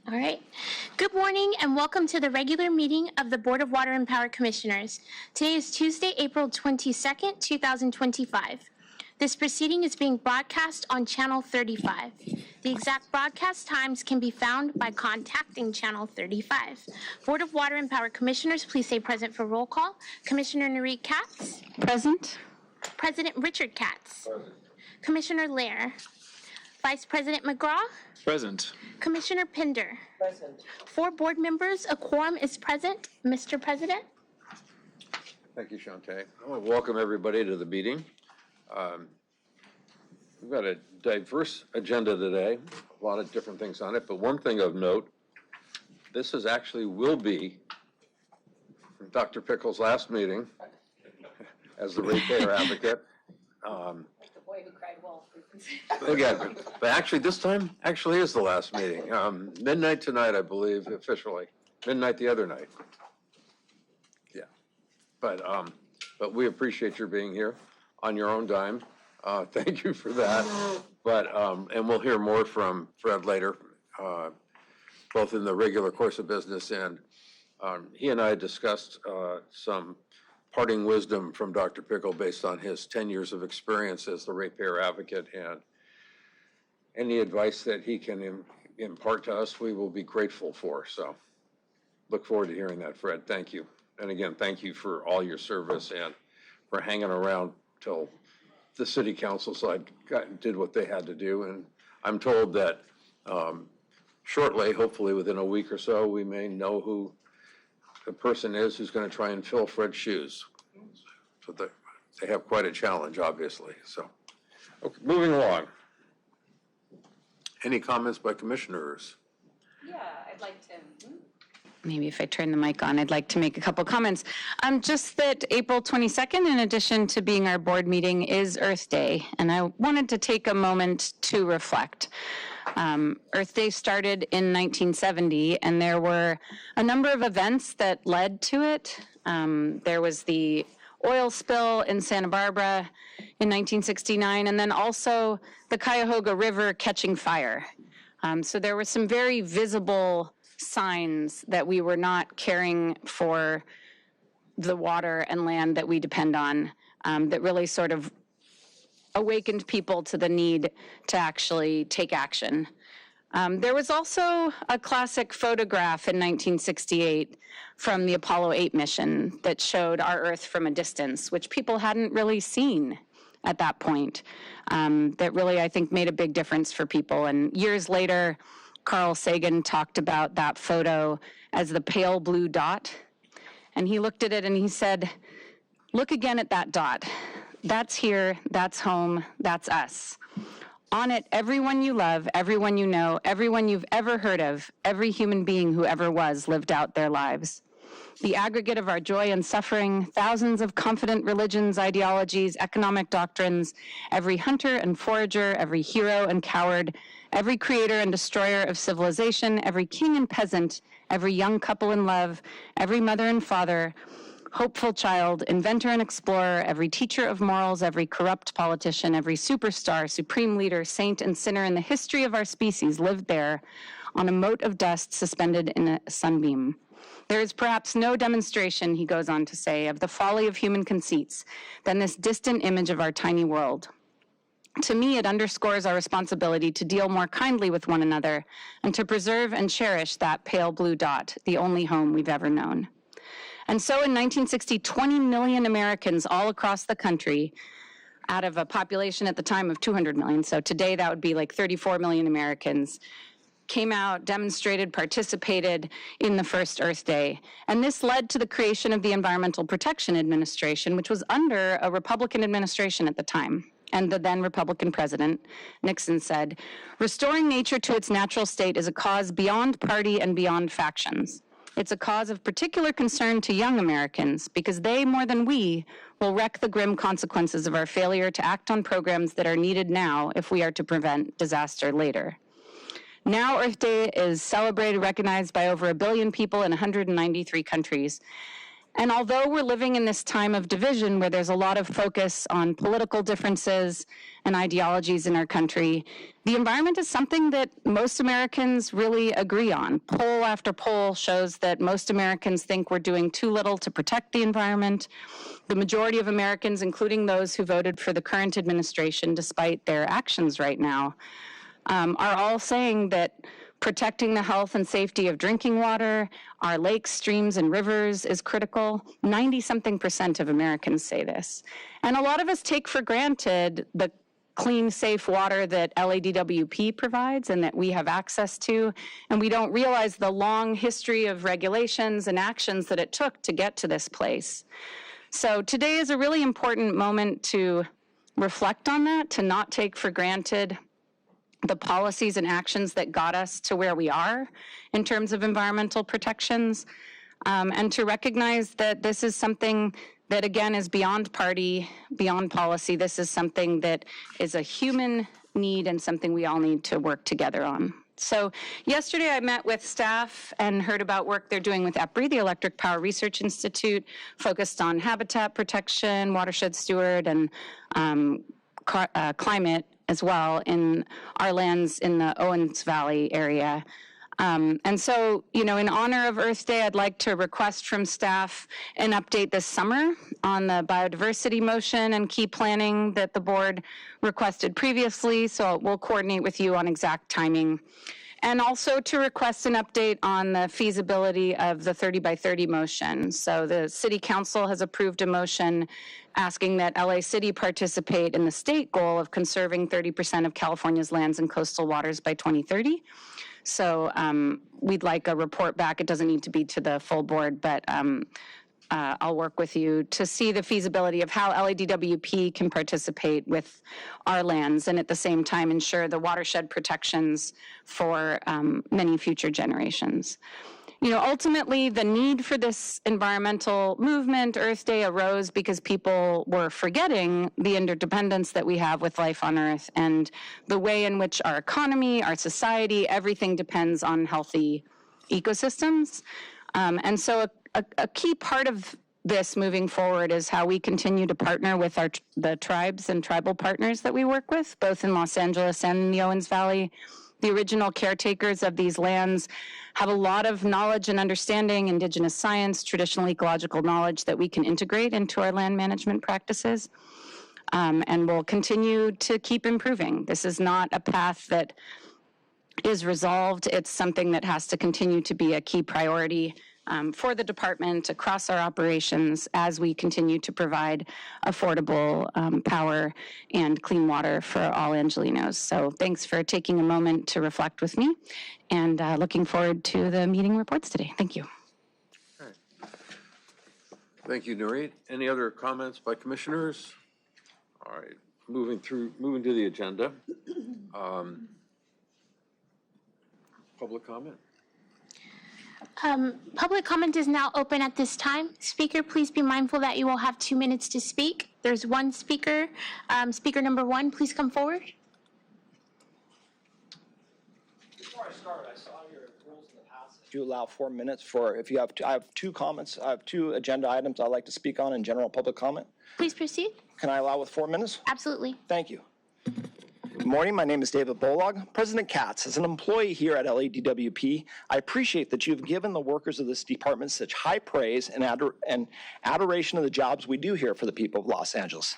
All right. Good morning and welcome to the regular meeting of the Board of Water and Power Commissioners. Today is Tuesday, April 22nd, 2025. This proceeding is being broadcast on Channel 35. The exact broadcast times can be found by contacting Channel 35. Board of Water and Power Commissioners, please say present for roll call. Commissioner NURIT KATZ. Present. President Richard KATZ. Present. Commissioner LEHRER. Vice President MCGRAW. Present. Commissioner PINDER. Present. 4 board members, a quorum is present. Mr. President. Thank you, Shantae. I want to welcome everybody to the meeting. We've got a diverse agenda today, a lot of different things on it, but one thing of note, this is actually will be Dr. Pickle's last meeting as the Ratepayer Advocate. The boy who cried wolf. Again, but actually this time actually is the last meeting. Midnight tonight, I believe, officially. Midnight the other night. Yeah. But we appreciate your being here on your own dime. Thank you for that. But, and we'll hear more from Fred later, both in the regular course of business and he and I discussed some parting wisdom from Dr. Pickle based on his 10 years of experience as the Ratepayer Advocate, and any advice that he can impart to us, we will be grateful for. So look forward to hearing that, Fred. Thank you. And again, thank you for all your service and for hanging around till the city council side did what they had to do. And I'm told that shortly, hopefully within a week or so, we may know who the person is who's going to try and fill Fred's shoes. So they have quite a challenge, obviously. So, okay, moving along. Any comments by commissioners? Yeah, I'd like to. Maybe if I turn the mic on, I'd like to make a couple comments. Just that April 22nd, in addition to being our board meeting, is Earth Day. And I wanted to take a moment to reflect. Earth Day started in 1970, and there were a number of events that led to it. There was the oil spill in Santa Barbara in 1969, and then also the Cuyahoga River catching fire. So there were some very visible signs that we were not caring for the water and land that we depend on, that really sort of awakened people to the need to actually take action. There was also a classic photograph in 1968 from the Apollo 8 mission that showed our Earth from a distance, which people hadn't really seen at that point. That really, I think, made a big difference for people. And years later, Carl Sagan talked about that photo as the pale blue dot. And he looked at it and he said, "Look again at that dot. That's here, that's home, that's us. On it, everyone you love, everyone you know, everyone you've ever heard of, every human being who ever was lived out their lives. The aggregate of our joy and suffering, thousands of confident religions, ideologies, economic doctrines, every hunter and forager, every hero and coward, every creator and destroyer of civilization, every king and peasant, every young couple in love, every mother and father, hopeful child, inventor and explorer, every teacher of morals, every corrupt politician, every superstar, supreme leader, saint, and sinner in the history of our species lived there on a mote of dust suspended in a sunbeam. There is perhaps no demonstration," he goes on to say, "of the folly of human conceits than this distant image of our tiny world. To me, it underscores our responsibility to deal more kindly with one another and to preserve and cherish that pale blue dot, the only home we've ever known." And so in 1960, 20 million Americans all across the country, out of a population at the time of 200 million, so today that would be like 34 million Americans, came out, demonstrated, participated in the first Earth Day. And this led to the creation of the Environmental Protection Administration, which was under a Republican administration at the time. And the then Republican president, Nixon, said, "Restoring nature to its natural state is a cause beyond party and beyond factions. It's a cause of particular concern to young Americans because they, more than we, will wreak the grim consequences of our failure to act on programs that are needed now if we are to prevent disaster later." Now Earth Day is celebrated, recognized by over 1 billion people in 193 countries. And although we're living in this time of division where there's a lot of focus on political differences and ideologies in our country, the environment is something that most Americans really agree on. Poll after poll shows that most Americans think we're doing too little to protect the environment. The majority of Americans, including those who voted for the current administration despite their actions right now, are all saying that protecting the health and safety of drinking water, our lakes, streams, and rivers is critical. 90-something% of Americans say this. And a lot of us take for granted the clean, safe water that LADWP provides and that we have access to, and we don't realize the long history of regulations and actions that it took to get to this place. So today is a really important moment to reflect on that, to not take for granted the policies and actions that got us to where we are in terms of environmental protections, and to recognize that this is something that, again, is beyond party, beyond policy. This is something that is a human need and something we all need to work together on. So yesterday I met with staff and heard about work they're doing with EPRI, the Electric Power Research Institute, focused on habitat protection, watershed steward, and climate as well in our lands in the Owens Valley area. And so, in honor of Earth Day, I'd like to request from staff an update this summer on the biodiversity motion and key planning that the board requested previously. So we'll coordinate with you on exact timing. And also to request an update on the feasibility of the 30 by 30 motion. So the City Council has approved a motion asking that LA City participate in the state goal of conserving 30% of California's lands and coastal waters by 2030. So we'd like a report back. It doesn't need to be to the full board, but I'll work with you to see the feasibility of how LADWP can participate with our lands and at the same time ensure the watershed protections for many future generations. Ultimately, the need for this environmental movement, Earth Day, arose because people were forgetting the interdependence that we have with life on Earth and the way in which our economy, our society, everything depends on healthy ecosystems. And so a key part of this moving forward is how we continue to partner with the tribes and tribal partners that we work with, both in Los Angeles and in the Owens Valley. The original caretakers of these lands have a lot of knowledge and understanding, indigenous science, traditional ecological knowledge that we can integrate into our land management practices. And we'll continue to keep improving. This is not a path that is resolved. It's something that has to continue to be a key priority for the department across our operations as we continue to provide affordable power and clean water for all Angelinos. So thanks for taking a moment to reflect with me, and looking forward to the meeting reports today. Thank you. All right. Thank you, NURIT. Any other comments by commissioners? All right, moving to the agenda. Public comment. Public comment is now open at this time. Speaker, please be mindful that you will have 2 minutes to speak. There's one speaker. Speaker number 1, please come forward. Before I start, I saw your rules in the past. You allow 4 minutes for, if you have, I have 2 comments. I have 2 agenda items I'd like to speak on in general public comment. Please proceed. Can I allow with 4 minutes? Absolutely. Thank you. Good morning. My name is David Bolog. President KATZ, as an employee here at LADWP, I appreciate that you've given the workers of this department such high praise and adoration of the jobs we do here for the people of Los Angeles.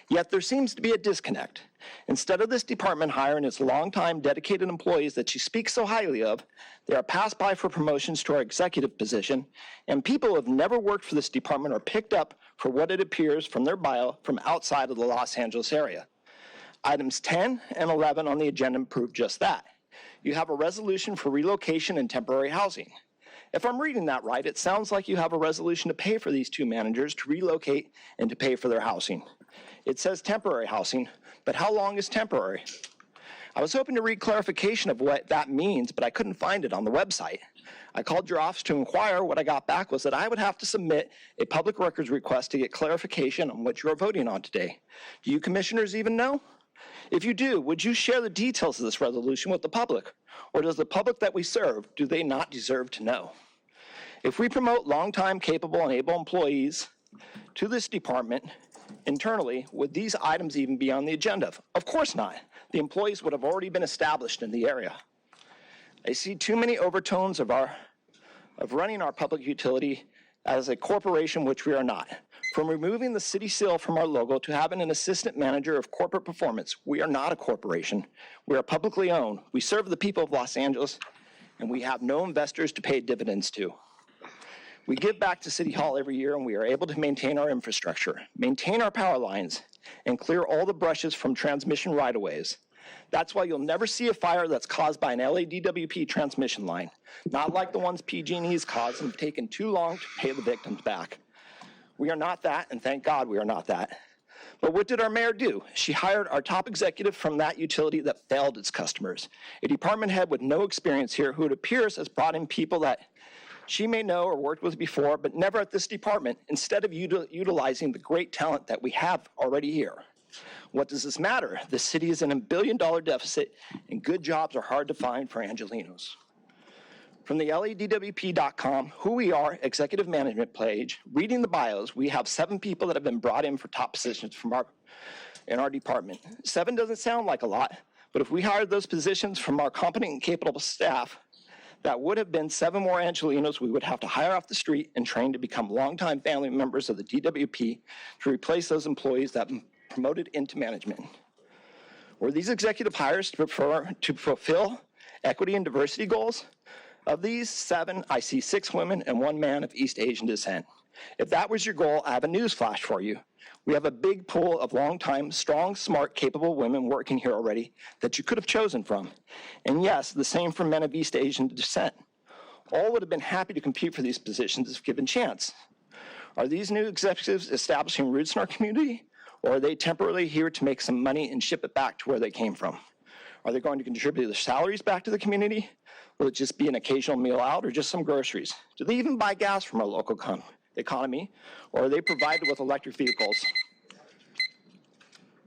Yet there seems to be a disconnect. Instead of this department hiring its longtime dedicated employees that you speak so highly of, they are passed by for promotions to our executive position, and people who have never worked for this department are picked up for what it appears from their bio from outside of the Los Angeles area. Items 10 and 11 on the agenda prove just that. You have a resolution for relocation and temporary housing. If I'm reading that right, it sounds like you have a resolution to pay for these 2 managers to relocate and to pay for their housing. It says temporary housing, but how long is temporary? I was hoping to read clarification of what that means, but I couldn't find it on the website. I called your office to inquire. What I got back was that I would have to submit a public records request to get clarification on what you are voting on today. Do you commissioners even know? If you do, would you share the details of this resolution with the public? Or does the public that we serve, do they not deserve to know? If we promote longtime, capable, and able employees to this department internally, would these items even be on the agenda? Of course not. The employees would have already been established in the area. I see too many overtones of running our public utility as a corporation, which we are not. From removing the city seal from our logo to having an assistant manager of corporate performance, we are not a corporation. We are publicly owned. We serve the people of Los Angeles, and we have no investors to pay dividends to. We give back to City Hall every year, and we are able to maintain our infrastructure, maintain our power lines, and clear all the brushes from transmission right-of-ways. That's why you'll never see a fire that's caused by an LADWP transmission line, not like the ones PG&E's caused and have taken too long to pay the victims back. We are not that, and thank God we are not that. But what did our mayor do? She hired our top executive from that utility that failed its customers, a department head with no experience here who it appears has brought in people that she may know or worked with before, but never at this department, instead of utilizing the great talent that we have already here. What does this matter? The city is in $1 billion deficit, and good jobs are hard to find for Angelenos. From the LADWP.com, who we are, executive management page, reading the bios, we have 7 people that have been brought in for top positions in our department. 7 doesn't sound like a lot, but if we hired those positions from our competent and capable staff, that would have been 7 more Angelenos we would have to hire off the street and train to become longtime family members of the DWP to replace those employees that promoted into management. Were these executive hires to fulfill equity and diversity goals? Of these 7, I see 6 women and 1 man of East Asian descent. If that was your goal, I have a news flash for you. We have a big pool of longtime, strong, smart, capable women working here already that you could have chosen from. And yes, the same for men of East Asian descent. All would have been happy to compete for these positions if given chance. Are these new executives establishing roots in our community, or are they temporarily here to make some money and ship it back to where they came from? Are they going to contribute their salaries back to the community? Will it just be an occasional meal out or just some groceries? Do they even buy gas from our local economy, or are they provided with electric vehicles?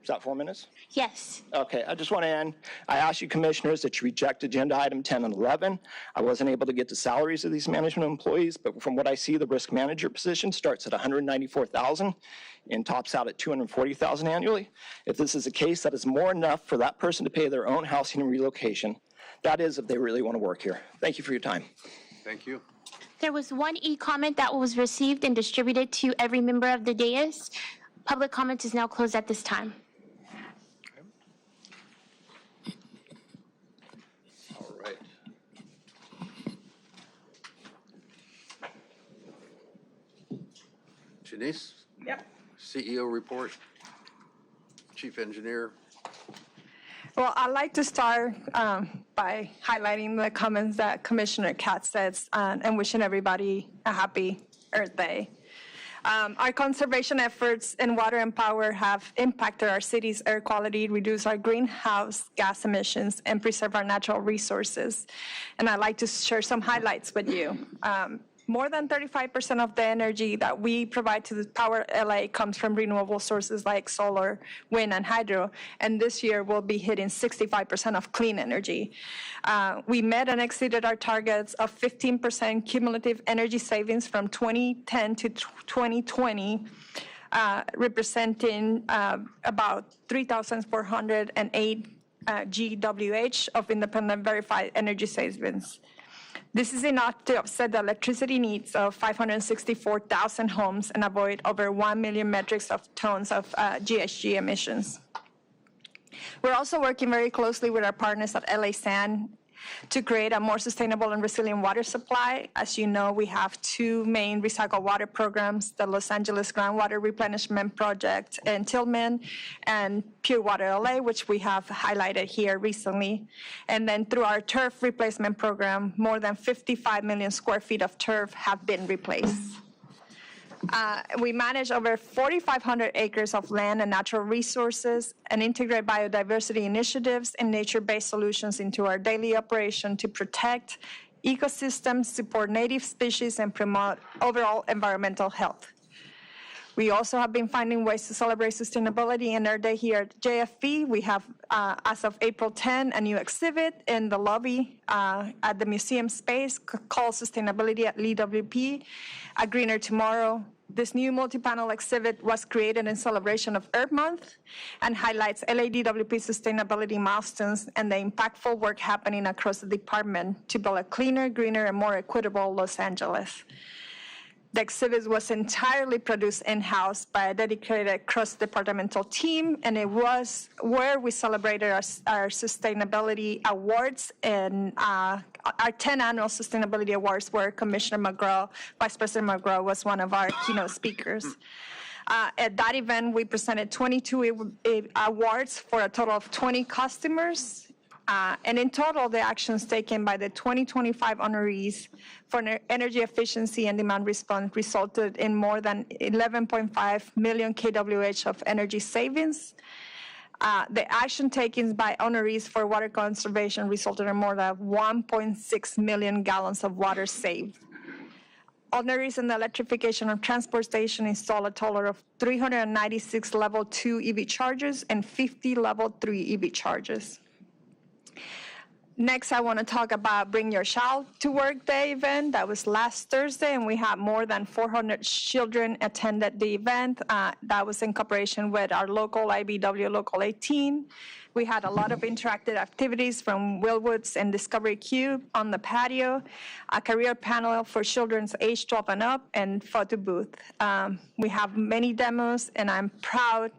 Is that 4 minutes? Yes. Okay, I just want to end. I ask you commissioners that you reject agenda item 10 and 11. I wasn't able to get the salaries of these management employees, but from what I see, the risk manager position starts at $194,000 and tops out at $240,000 annually. If this is the case, that is more enough for that person to pay their own housing and relocation. That is if they really want to work here. Thank you for your time. Thank you. There was 1 e-comment that was received and distributed to every member of the dais. Public comment is now closed at this time. All right. Janice? Yep. CEO report, chief engineer. Well, I'd like to start by highlighting the comments that Commissioner KATZ says and wishing everybody a happy Earth Day. Our conservation efforts in water and power have impacted our city's air quality, reduced our greenhouse gas emissions, and preserve our natural resources. And I'd like to share some highlights with you. More than 35% of the energy that we provide to the Power LA comes from renewable sources like solar, wind, and hydro. And this year we'll be hitting 65% of clean energy. We met and exceeded our targets of 15% cumulative energy savings from 2010 to 2020, representing about 3,408 GWH of independent verified energy savings. This is enough to offset the electricity needs of 564,000 homes and avoid over 1 million metric tons of GHG emissions. We're also working very closely with our partners at LA Sand to create a more sustainable and resilient water supply. As you know, we have 2 main recycled water programs, the Los Angeles Groundwater Replenishment Project in Tillman and Pure Water LA, which we have highlighted here recently. And then through our turf replacement program, more than 55 million square feet of turf have been replaced. We manage over 4,500 acres of land and natural resources and integrate biodiversity initiatives and nature-based solutions into our daily operation to protect ecosystems, support native species, and promote overall environmental health. We also have been finding ways to celebrate sustainability in our day here at JFB. We have, as of April 10, a new exhibit in the lobby at the museum space called Sustainability at LEWP, A Greener Tomorrow. This new multi-panel exhibit was created in celebration of Earth Month and highlights LADWP sustainability milestones and the impactful work happening across the department to build a cleaner, greener, and more equitable Los Angeles. The exhibit was entirely produced in-house by a dedicated cross-departmental team, and it was where we celebrated our sustainability awards, and our 10 annual sustainability awards, where Commissioner McGraw, Vice President McGraw, was one of our keynote speakers. At that event, we presented 22 awards for a total of 20 customers. And in total, the actions taken by the 2025 honorees for energy efficiency and demand response resulted in more than 11.5 million kWh of energy savings. The action taken by honorees for water conservation resulted in more than 1.6 million gallons of water saved. Honorees in the electrification of transport station installed a total of 396 level 2 EV chargers and 50 level 3 EV chargers. Next, I want to talk about Bring Your Child to Work Day event. That was last Thursday, and we had more than 400 children attended the event. That was in cooperation with our local IBW Local 18. We had a lot of interactive activities from Willwoods and Discovery Cube on the patio, a career panel for children age 12 and up, and photo booth. We have many demos, and I'm proud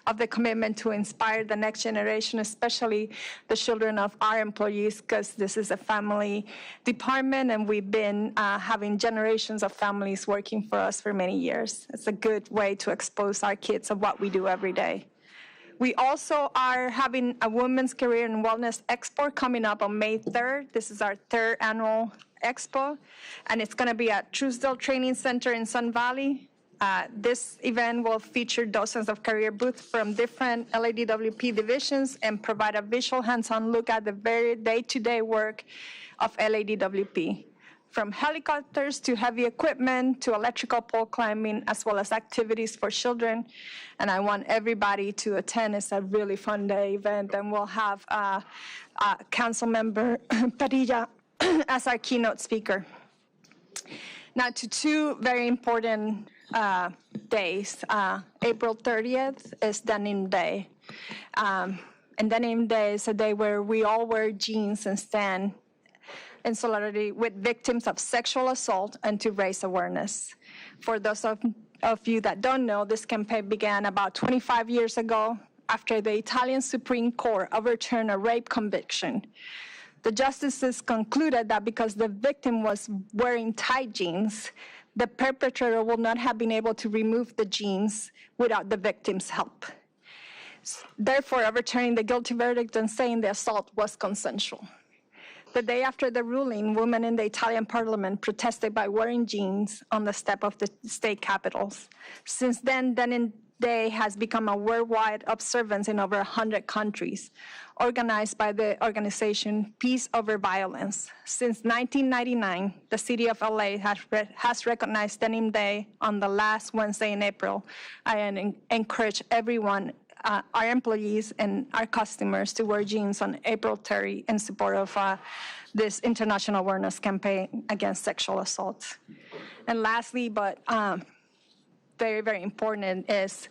of the commitment to inspire the next generation, especially the children of our employees, because this is a family department, and we've been having generations of families working for us for many years. It's a good way to expose our kids of what we do every day. We also are having a Women's Career and Wellness Expo coming up on May 3rd. This is our 3rd annual expo, and it's going to be at Truesdale Training Center in Sun Valley. This event will feature dozens of career booths from different LADWP divisions and provide a visual hands-on look at the very day-to-day work of LADWP. From helicopters to heavy equipment to electrical pole climbing, as well as activities for children. And I want everybody to attend. It's a really fun day event, and we'll have Council Member Padilla as our keynote speaker. Now to two very important days. April 30th is Denim Day. And Denim Day is a day where we all wear jeans and stand in solidarity with victims of sexual assault and to raise awareness. For those of you that don't know, this campaign began about 25 years ago after the Italian Supreme Court overturned a rape conviction. The justices concluded that because the victim was wearing tight jeans, the perpetrator would not have been able to remove the jeans without the victim's help. Therefore, overturning the guilty verdict and saying the assault was consensual. The day after the ruling, women in the Italian parliament protested by wearing jeans on the step of the state capitals. Since then, Denim Day has become a worldwide observance in over 100 countries, organized by the organization Peace Over Violence. Since 1999, the city of LA has recognized Denim Day on the last Wednesday in April. I encourage everyone, our employees and our customers, to wear jeans on April 30 in support of this international awareness campaign against sexual assault. And lastly, but very, very important, is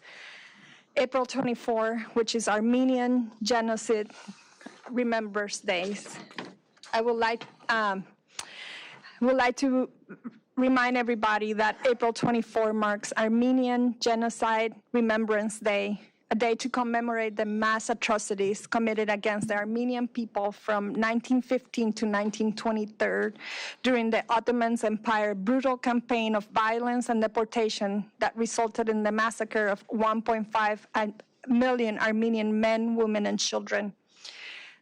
April 24, which is Armenian Genocide Remembrance Days. I would like to remind everybody that April 24 marks Armenian Genocide Remembrance Day, a day to commemorate the mass atrocities committed against the Armenian people from 1915 to 1923 during the Ottoman Empire's brutal campaign of violence and deportation that resulted in the massacre of 1.5 million Armenian men, women, and children.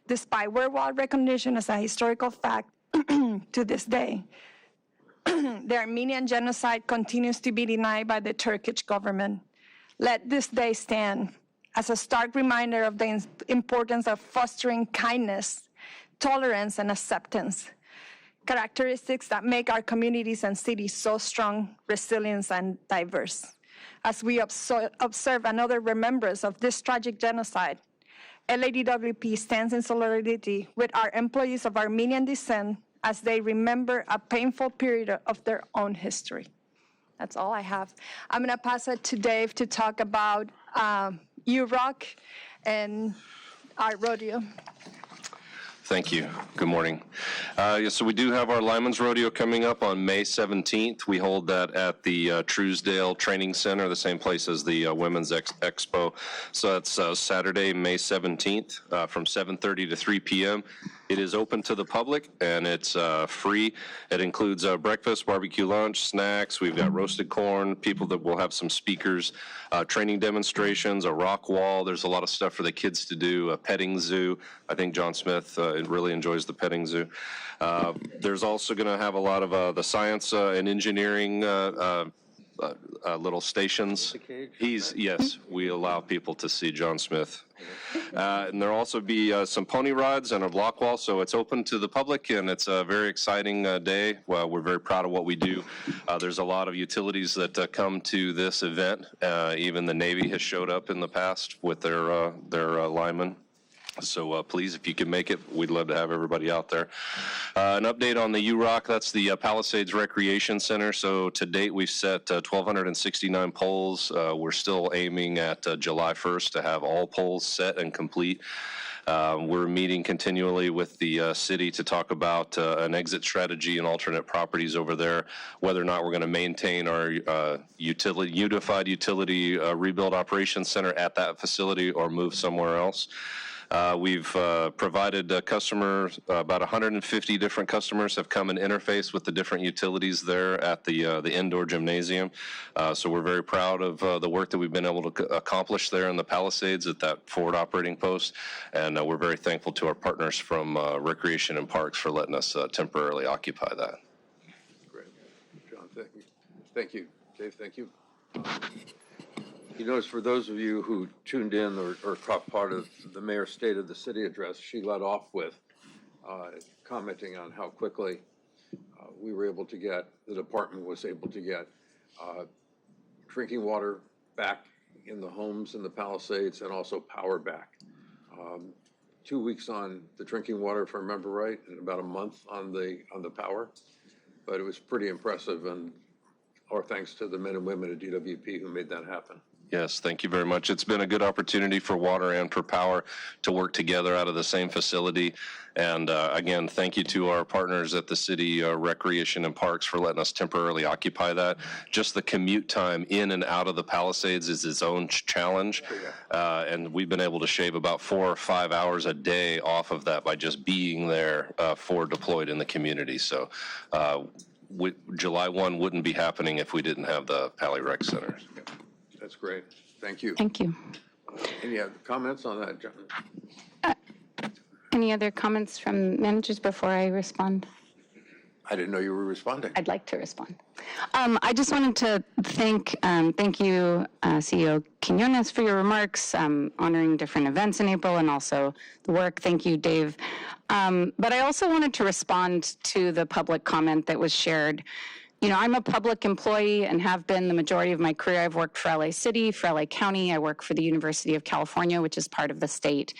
Despite worldwide recognition as a historical fact to this day, the Armenian genocide continues to be denied by the Turkish government. Let this day stand as a stark reminder of the importance of fostering kindness, tolerance, and acceptance, characteristics that make our communities and cities so strong, resilient, and diverse. as we observe another remembrance of this tragic genocide, LADWP stands in solidarity with our employees of Armenian descent as they remember a painful period of their own history. That's all I have. I'm going to pass it to Dave to talk about UROC and our rodeo. Thank you. Good morning. So we do have our Lyman's Rodeo coming up on May 17th. We hold that at the Truesdale Training Center, the same place as the Women's Expo. So that's Saturday, May 17th from 7:30 to 3 p.m. It is open to the public, and it's free. It includes breakfast, barbecue lunch, snacks. We've got roasted corn, people that will have some speakers, training demonstrations, a rock wall. There's a lot of stuff for the kids to do, a petting zoo. I think John Smith really enjoys the petting zoo. There's also going to have a lot of the science and engineering little stations. Yes, we allow people to see John Smith. And there'll also be some pony rides and a block wall, so it's open to the public, and it's a very exciting day. Well, we're very proud of what we do. There's a lot of utilities that come to this event. Even the Navy has showed up in the past with their linemen. So please, if you can make it, we'd love to have everybody out there. An update on the UROC, that's the Palisades Recreation Center. So to date, we've set 1,269 poles. We're still aiming at July 1st to have all poles set and complete. We're meeting continually with the city to talk about an exit strategy and alternate properties over there, whether or not we're going to maintain our unified utility rebuild operations center at that facility or move somewhere else. We've provided customers, about 150 different customers have come and interfaced with the different utilities there at the indoor gymnasium. So we're very proud of the work that we've been able to accomplish there in the Palisades at that forward operating post. And we're very thankful to our partners from Recreation and Parks for letting us temporarily occupy that. Great. John, thank you. Thank you. Dave, thank you. You notice, for those of you who tuned in or caught part of the mayor's State of the City address, she led off with commenting on how quickly we were able to get, the department was able to get drinking water back in the homes in the Palisades and also power back. 2 weeks on the drinking water, if I remember right, and about a month on the power. But it was pretty impressive, and our thanks to the men and women at DWP who made that happen. Yes, thank you very much. It's been a good opportunity for water and for power to work together out of the same facility. And again, thank you to our partners at the City Recreation and Parks for letting us temporarily occupy that. Just the commute time in and out of the Palisades is its own challenge. And we've been able to shave about 4 or 5 hours a day off of that by just being there for deployed in the community. So July 1 wouldn't be happening if we didn't have the Pali Rec Centers. That's great. Thank you. Thank you. Any other comments on that, John? Any other comments from managers before I respond? I didn't know you were responding. I'd like to respond. I just wanted to thank you, CEO Quinones, for your remarks, honoring different events in April and also the work. Thank you, Dave. But I also wanted to respond to the public comment that was shared. You know, I'm a public employee and have been the majority of my career. I've worked for LA City, for LA County. I work for the University of California, which is part of the state.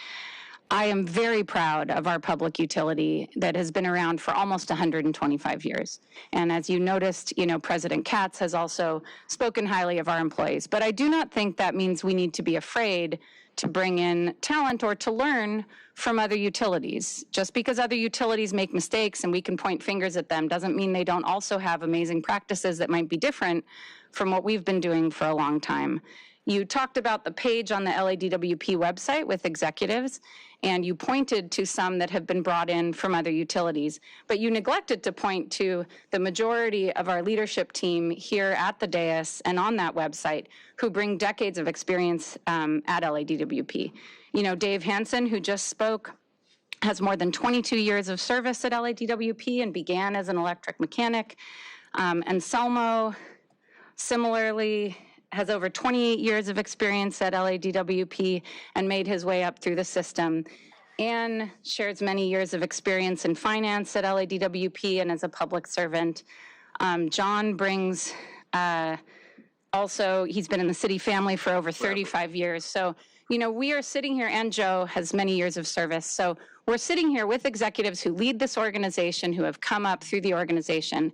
I am very proud of our public utility that has been around for almost 125 years. And as you noticed, you know, President KATZ has also spoken highly of our employees. But I do not think that means we need to be afraid to bring in talent or to learn from other utilities. Just because other utilities make mistakes and we can point fingers at them doesn't mean they don't also have amazing practices that might be different from what we've been doing for a long time. You talked about the page on the LADWP website with executives, and you pointed to some that have been brought in from other utilities, but you neglected to point to the majority of our leadership team here at the dais and on that website who bring decades of experience at LADWP. You know, Dave Hansen, who just spoke, has more than 22 years of service at LADWP and began as an electric mechanic. And Selmo, similarly, has over 28 years of experience at LADWP and made his way up through the system. Ann shares many years of experience in finance at LADWP and as a public servant. John brings also, he's been in the city family for over 35 years. So, you know, we are sitting here, and Joe has many years of service. So we're sitting here with executives who lead this organization, who have come up through the organization.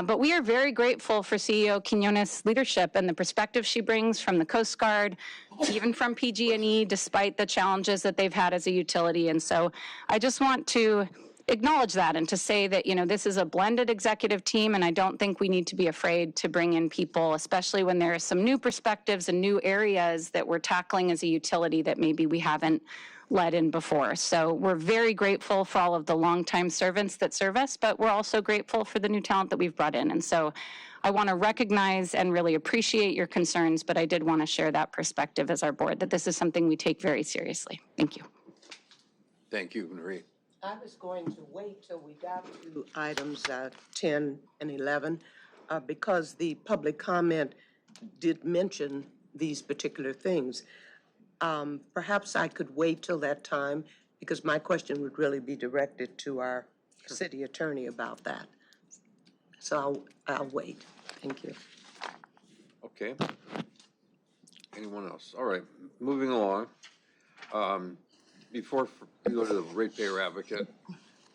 But we are very grateful for CEO Quiñones' leadership and the perspective she brings from the Coast Guard, even from PG&E, despite the challenges that they've had as a utility. And so I just want to acknowledge that and to say that, you know, this is a blended executive team, and I don't think we need to be afraid to bring in people, especially when there are some new perspectives and new areas that we're tackling as a utility that maybe we haven't led in before. So we're very grateful for all of the longtime servants that serve us, but we're also grateful for the new talent that we've brought in. And so I want to recognize and really appreciate your concerns, but I did want to share that perspective as our board, that this is something we take very seriously. Thank you. Thank you, NURIT. I was going to wait till we got to items 10 and 11 because the public comment did mention these particular things. Perhaps I could wait till that time because my question would really be directed to our city attorney about that. So I'll wait. Thank you. Okay. Anyone else? All right, moving along. Before we go to the Ratepayer Advocate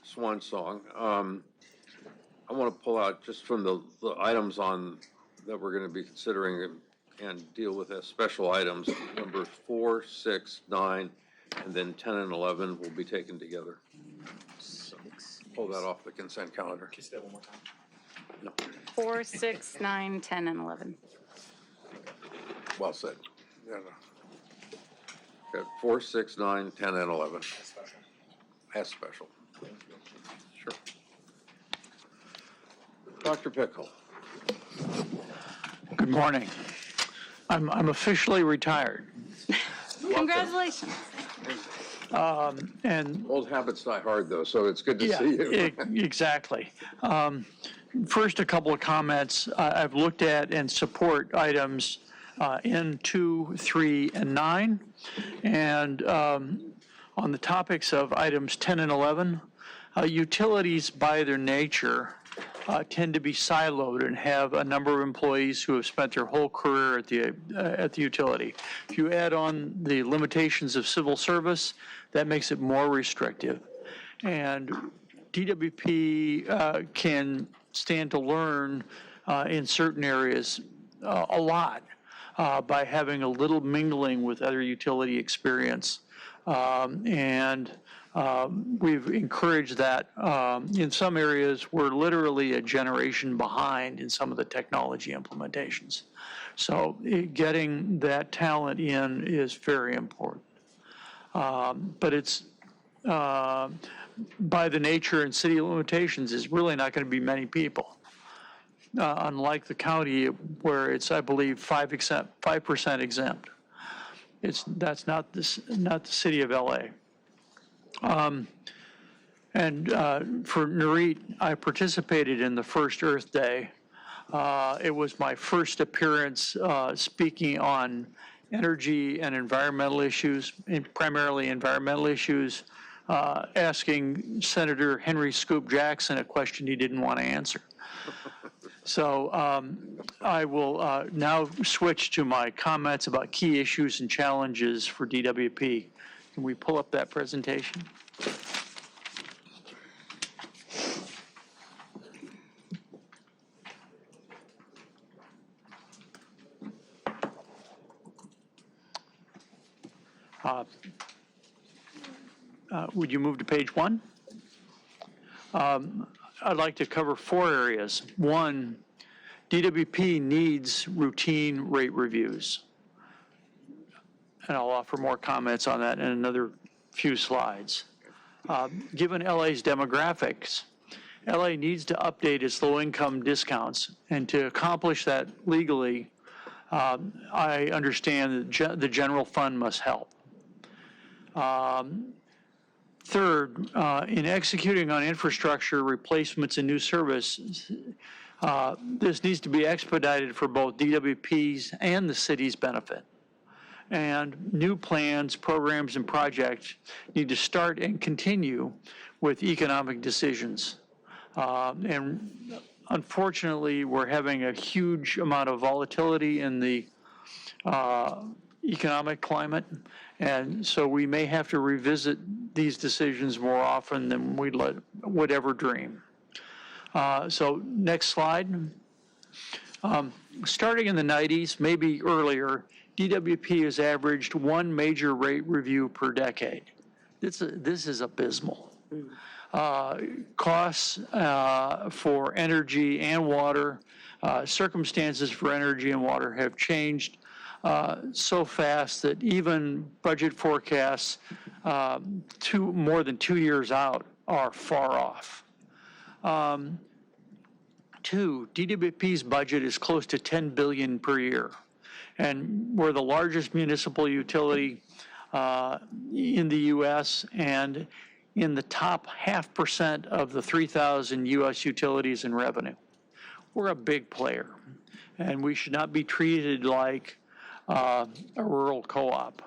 swan song, I want to pull out just from the items on that we're going to be considering and deal with as special items, numbers 4, 6, 9, and then 10 and 11 will be taken together. So pull that off the consent calendar. Can you say that one more time? No. 4, 6, 9, 10, and 11. Well said. Yeah, no. Okay, 4, 6, 9, 10, and 11. As special. Sure. Dr. Pickle. Good morning. I'm officially retired. Congratulations. And Old habits die hard, though, so it's good to yeah, see you. exactly. First, a couple of comments. I've looked at and support items N, 2, 3, and 9. And on the topics of items 10 and 11, utilities by their nature tend to be siloed and have a number of employees who have spent their whole career at the utility. If you add on the limitations of civil service, that makes it more restrictive. And DWP can stand to learn in certain areas a lot by having a little mingling with other utility experience. We've encouraged that. In some areas, we're literally a generation behind in some of the technology implementations. So getting that talent in is very important. But it's, by the nature and city limitations, is really not going to be many people. Unlike the county where it's, I believe, 5% exempt. That's not the city of LA. For NURIT, I participated in the first Earth Day. It was my first appearance speaking on energy and environmental issues, primarily environmental issues, asking Senator Henry Scoop Jackson a question he didn't want to answer. So I will now switch to my comments about key issues and challenges for DWP. Can we pull up that presentation? Would you move to page 1? I'd like to cover 4 areas. 1, DWP needs routine rate reviews. And I'll offer more comments on that in another few slides. Given LA's demographics, LA needs to update its low-income discounts, and to accomplish that legally, I understand that the general fund must help. Third, in executing on infrastructure replacements and new service, this needs to be expedited for both DWP's and the city's benefit. And new plans, programs, and projects need to start and continue with economic decisions. And Unfortunately, we're having a huge amount of volatility in the economic climate, and so we may have to revisit these decisions more often than we would ever dream. So next slide. Starting in the 90s, maybe earlier, DWP has averaged one major rate review per decade. This is abysmal. Costs for energy and water, circumstances for energy and water have changed so fast that even budget forecasts more than 2 years out are far off. Two, DWP's budget is close to $10 billion per year, and we're the largest municipal utility in the U.S. and in the top 0.5% of the 3,000 U.S. utilities in revenue. We're a big player, and we should not be treated like a rural co-op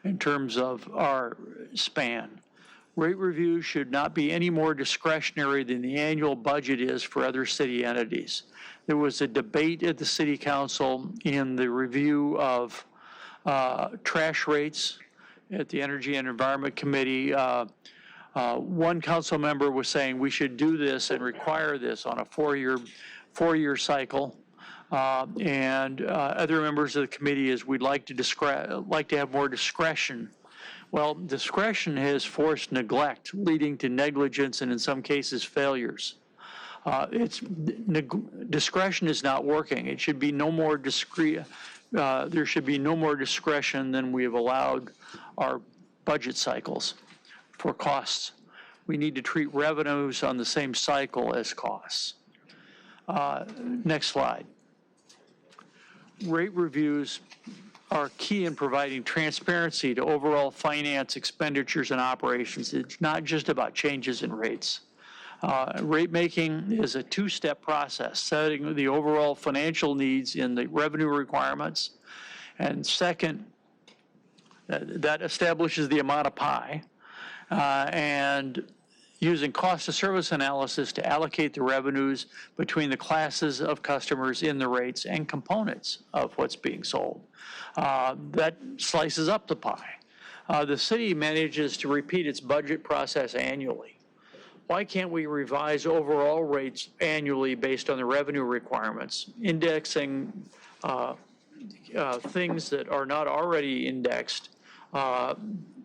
in terms of our span. Rate reviews should not be any more discretionary than the annual budget is for other city entities. There was a debate at the City Council in the review of trash rates at the Energy and Environment Committee. One council member was saying we should do this and require this on a four-year cycle. And other members of the committee is we'd like to have more discretion. Well, discretion has forced neglect, leading to negligence and in some cases failures. Discretion is not working. It should be no more there should be no more discretion than we have allowed our budget cycles for costs. We need to treat revenues on the same cycle as costs. Next slide. Rate reviews are key in providing transparency to overall finance expenditures and operations. It's not just about changes in rates. Rate making is a two-step process, setting the overall financial needs in the revenue requirements. And second, that establishes the amount of pie, and using cost of service analysis to allocate the revenues between the classes of customers in the rates and components of what's being sold. That slices up the pie. The city manages to repeat its budget process annually. Why can't we revise overall rates annually based on the revenue requirements, indexing things that are not already indexed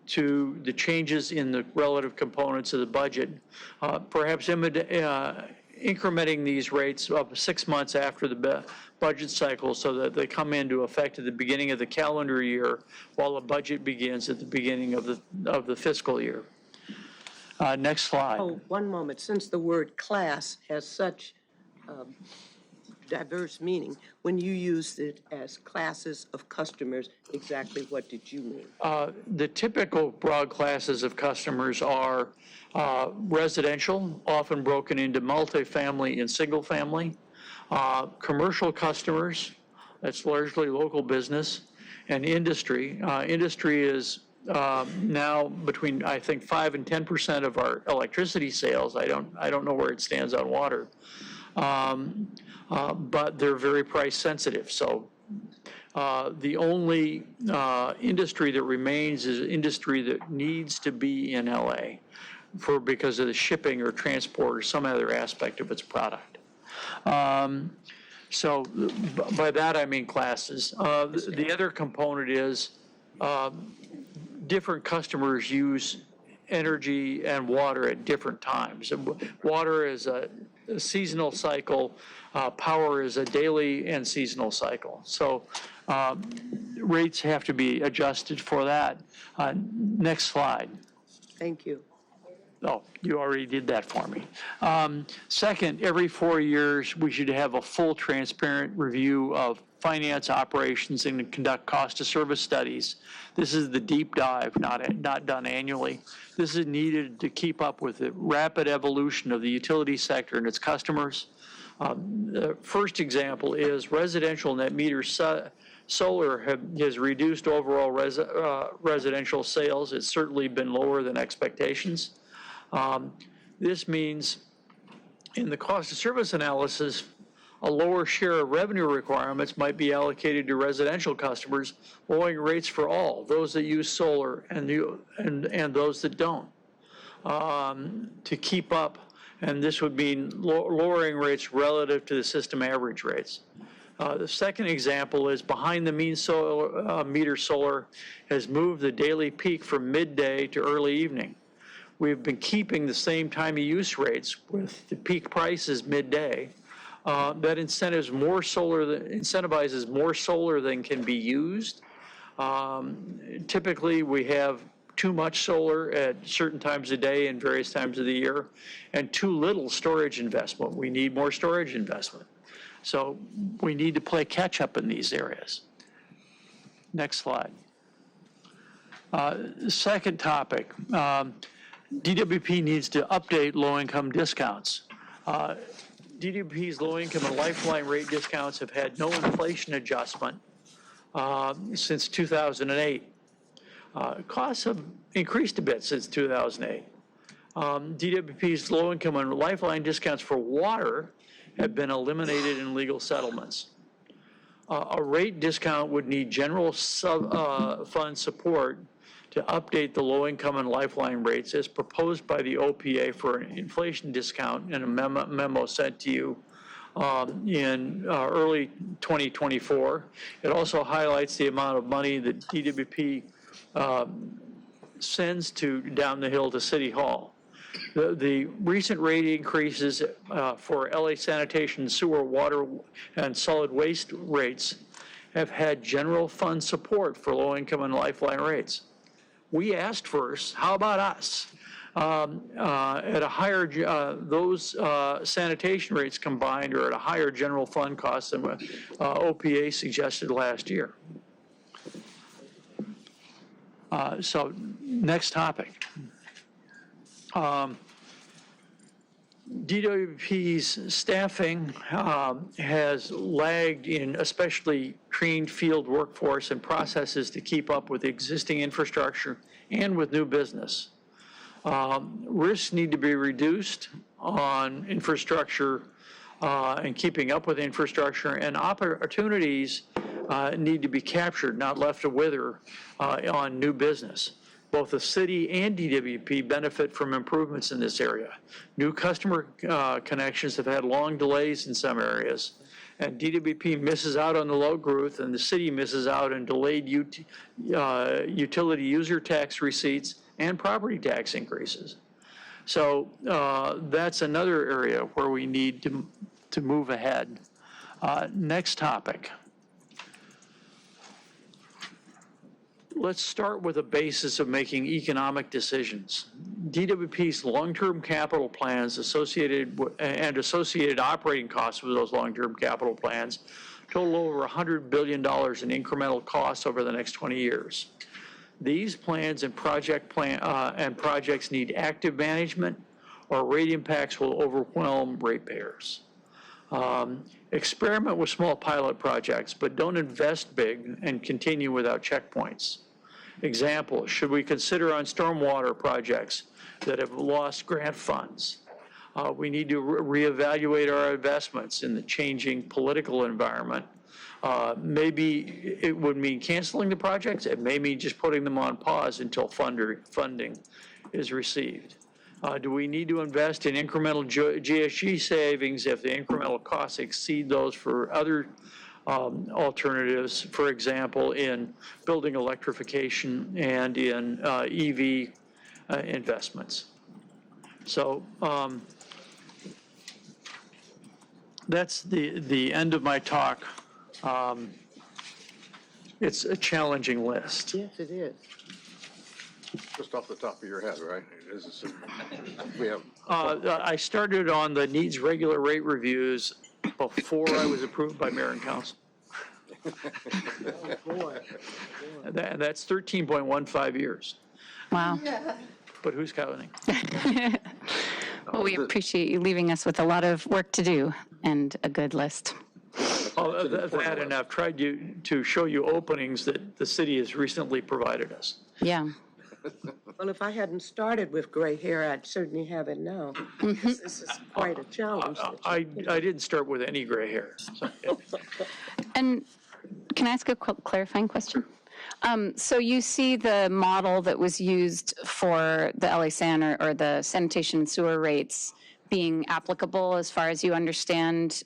to the changes in the relative components of the budget, perhaps incrementing these rates up 6 months after the budget cycle so that they come into effect at the beginning of the calendar year while the budget begins at the beginning of the fiscal year. Next slide. Oh, one moment. Since the word class has such diverse meaning, when you used it as classes of customers, exactly what did you mean? The typical broad classes of customers are residential, often broken into multifamily and single family, commercial customers, that's largely local business, and industry. Industry is now between, I think, 5 and 10% of our electricity sales. I don't know where it stands on water. But they're very price sensitive. So the only industry that remains is industry that needs to be in LA because of the shipping or transport or some other aspect of its product. So by that I mean classes. The other component is different customers use energy and water at different times. Water is a seasonal cycle. Power is a daily and seasonal cycle. So rates have to be adjusted for that. Next slide. Thank you. Oh, you already did that for me. Second, every 4 years, we should have a full transparent review of finance operations and conduct cost of service studies. This is the deep dive, not done annually. This is needed to keep up with the rapid evolution of the utility sector and its customers. The first example is residential net meter solar has reduced overall residential sales. It's certainly been lower than expectations. This means in the cost of service analysis A lower share of revenue requirements might be allocated to residential customers, lowering rates for all, those that use solar and those that don't, to keep up. And this would mean lowering rates relative to the system average rates. The second example is behind the meter solar has moved the daily peak from midday to early evening. We've been keeping the same time of use rates with the peak prices midday. That incentivizes more solar than can be used. Typically, we have too much solar at certain times of day and various times of the year, and too little storage investment. We need more storage investment. So we need to play catch up in these areas. Next slide. Second topic, DWP needs to update low-income discounts. DWP's low-income and lifeline rate discounts have had no inflation adjustment since 2008. Costs have increased a bit since 2008. DWP's low-income and lifeline discounts for water have been eliminated in legal settlements. A rate discount would need general fund support to update the low-income and lifeline rates as proposed by the OPA for an inflation discount in a memo sent to you in early 2024. It also highlights the amount of money that DWP sends down the hill to City Hall. The recent rate increases for LA sanitation, sewer, water, and solid waste rates have had general fund support for low-income and lifeline rates. We asked first, how about us? At a higher, those sanitation rates combined are at a higher general fund cost than what OPA suggested last year. So next topic. DWP's staffing has lagged in especially trained field workforce and processes to keep up with existing infrastructure and with new business. Risks need to be reduced on infrastructure and keeping up with infrastructure, and opportunities need to be captured, not left to wither on new business. Both the city and DWP benefit from improvements in this area. New customer connections have had long delays in some areas, and DWP misses out on the load growth, and the city misses out on delayed utility user tax receipts and property tax increases. So that's another area where we need to move ahead. Next topic. Let's start with the basis of making economic decisions. DWP's long-term capital plans associated operating costs with those long-term capital plans total over $100 billion in incremental costs over the next 20 years. These plans and projects need active management, or rate impacts will overwhelm ratepayers. Experiment with small pilot projects, but don't invest big and continue without checkpoints. Example, should we consider on stormwater projects that have lost grant funds? We need to reevaluate our investments in the changing political environment. Maybe it would mean canceling the projects. It may mean just putting them on pause until funding is received. Do we need to invest in incremental GSG savings if the incremental costs exceed those for other alternatives, for example, in building electrification and in EV investments? So that's the end of my talk. It's a challenging list. Yes, it is. Just off the top of your head, right? We have. I started on the needs regular rate reviews before I was approved by mayor and council. And that's 13.15 years. Wow. But who's counting? Well, we appreciate you leaving us with a lot of work to do and a good list. That, and I've tried to show you openings that the city has recently provided us. Yeah. Well, if I hadn't started with gray hair, I'd certainly have it now. This is quite a challenge. I didn't start with any gray hair. So, And can I ask a clarifying question? So you see the model that was used for the LA San or the sanitation and sewer rates being applicable as far as you understand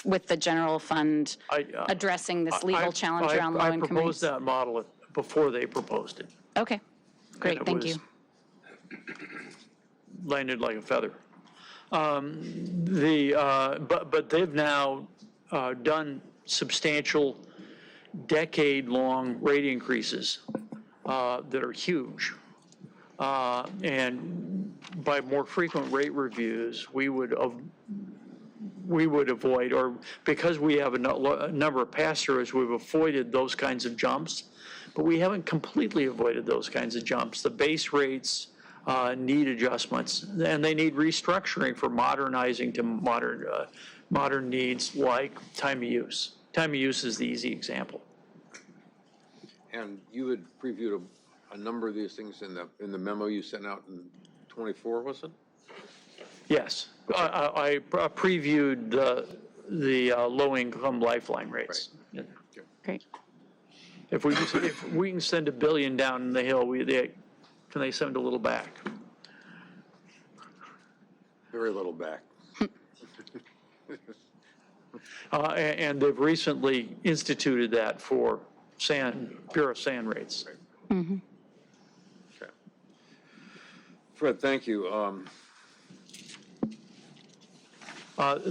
with the general fund addressing this legal challenge around low-income I proposed rates? that model before they proposed it. Okay, great, And it thank you. Landed like a feather. But they've now done substantial decade-long rate increases that are huge. And by more frequent rate reviews, we would avoid, or because we have a number of pass-throughs, we've avoided those kinds of jumps, but we haven't completely avoided those kinds of jumps. The base rates need adjustments, and they need restructuring for modernizing to modern needs like time of use. Time of use is the easy example. And you had previewed a number of these things in the memo you sent out in 24, was it? Yes, I previewed the low-income lifeline rates. Great. If we can send $1 billion down the hill, can they send a little back? Very little back. And they've recently instituted that for Bureau of Sand rates. Mm-hmm. Okay. Fred, thank you.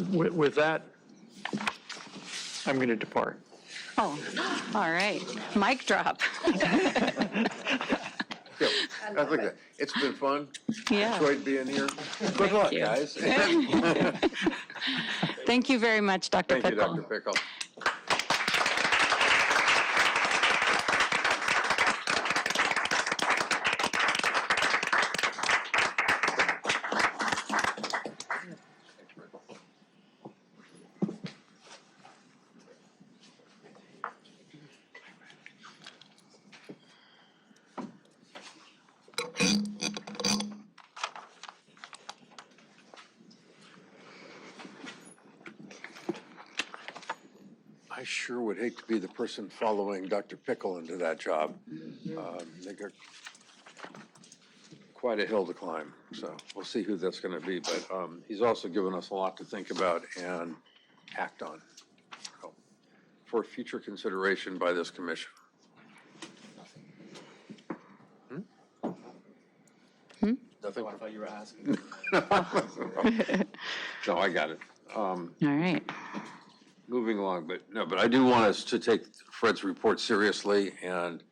With that, I'm going to depart. Oh, all right. Mic drop. Yeah, I think that it's been fun. Yeah. Enjoyed being here. Good luck, you. guys. Thank you very much, Dr. Thank you, Pickle. Dr. Pickle. I sure would hate to be the person following Dr. Pickle into that job. They got quite a hill to climb, so we'll see who that's going to be. But he's also given us a lot to think about and act on for future consideration by this commission. Nothing? I thought you were asking. No, I got it. All right. Moving along, but I do want us to take Fred's report seriously and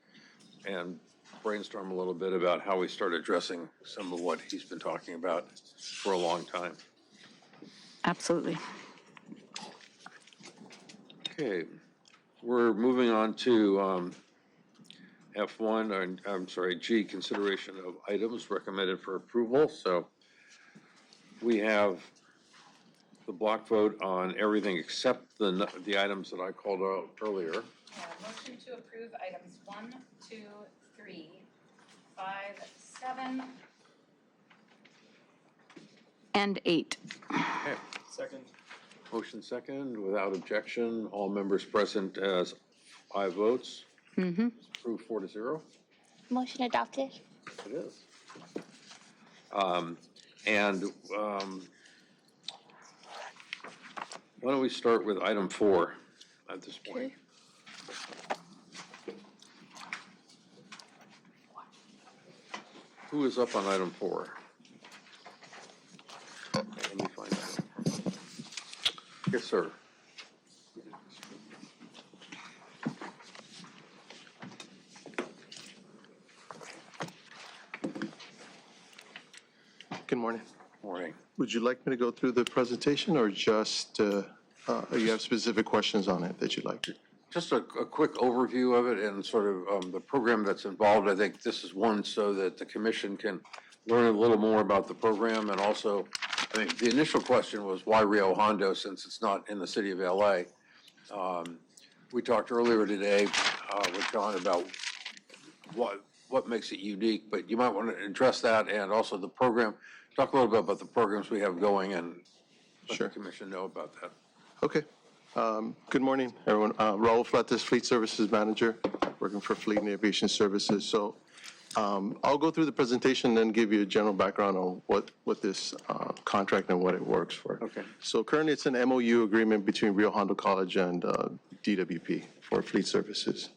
brainstorm a little bit about how we start addressing some of what he's been talking about for a long time. Absolutely. Okay, we're moving on to F1, I'm sorry, G, consideration of items recommended for approval. So we have the block vote on everything except the items that I called out earlier. Motion to approve items 1, 2, 3, 5, 7. And 8. Okay. Second. Motion second, without objection, all members present as aye votes. Mm-hmm. Approved 4-0. Motion adopted. It is. Why don't we start with item 4 at this point? Who is up on item 4? Let me find out. Yes, sir. Good morning. Morning. Would you like me to go through the presentation or just, you have specific questions on it that you'd like to? Just a quick overview of it and sort of the program that's involved. I think this is one so that the commission can learn a little more about the program. And also, I think the initial question was why Rio Hondo, since it's not in the city of LA. We talked earlier today with John about what makes it unique, but you might want to address that and also the program. Talk a little bit about the programs we have going and let the commission know about that. Okay. Good morning, everyone. Raul Flates, Fleet Services Manager, working for Fleet and Aviation Services. So I'll go through the presentation and then give you a general background on what this contract and what it works for. Okay. So currently it's an MOU agreement between Rio Hondo College and DWP for fleet services.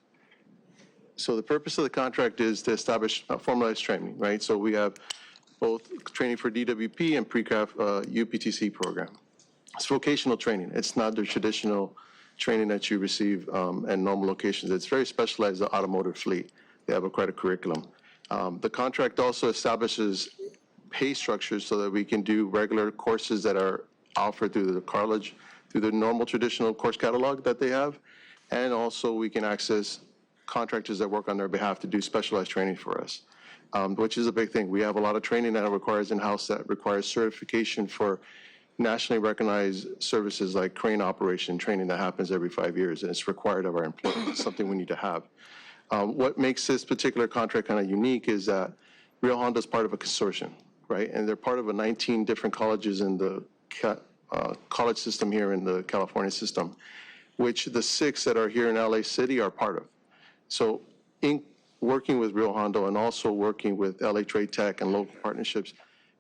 So the purpose of the contract is to establish formalized training, right? So we have both training for DWP and pre-craft UPTC program. It's vocational training. It's not the traditional training that you receive at normal locations. It's very specialized in automotive fleet. They have quite a curriculum. The contract also establishes pay structures so that we can do regular courses that are offered through the college, through the normal traditional course catalog that they have, and also we can access contractors that work on their behalf to do specialized training for us, which is a big thing. We have a lot of training that requires in-house that requires certification for nationally recognized services like crane operation training that happens every 5 years, and it's required of our employees. It's something we need to have. What makes this particular contract kind of unique is that Rio Hondo is part of a consortium, right? And they're part of 19 different colleges in the college system here in the California system, which the 6 that are here in LA City are part of. So in working with Rio Hondo and also working with LA Trade Tech and local partnerships,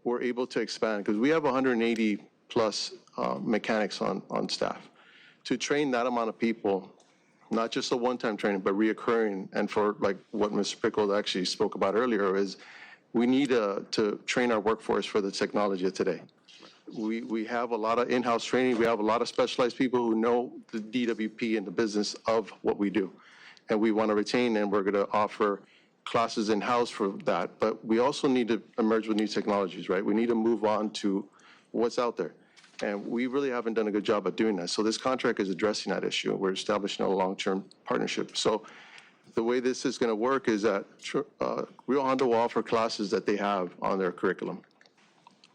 we're able to expand because we have 180 plus mechanics on staff. To train that amount of people, not just a one-time training, but reoccurring, and for like what Mr. Pickle actually spoke about earlier, is we need to train our workforce for the technology of today. We have a lot of in-house training. We have a lot of specialized people who know the DWP and the business of what we do. And we want to retain, and we're going to offer classes in-house for that. But we also need to emerge with new technologies, right? We need to move on to what's out there. And we really haven't done a good job at doing that. So this contract is addressing that issue. We're establishing a long-term partnership. So the way this is going to work is that Rio Hondo will offer classes that they have on their curriculum.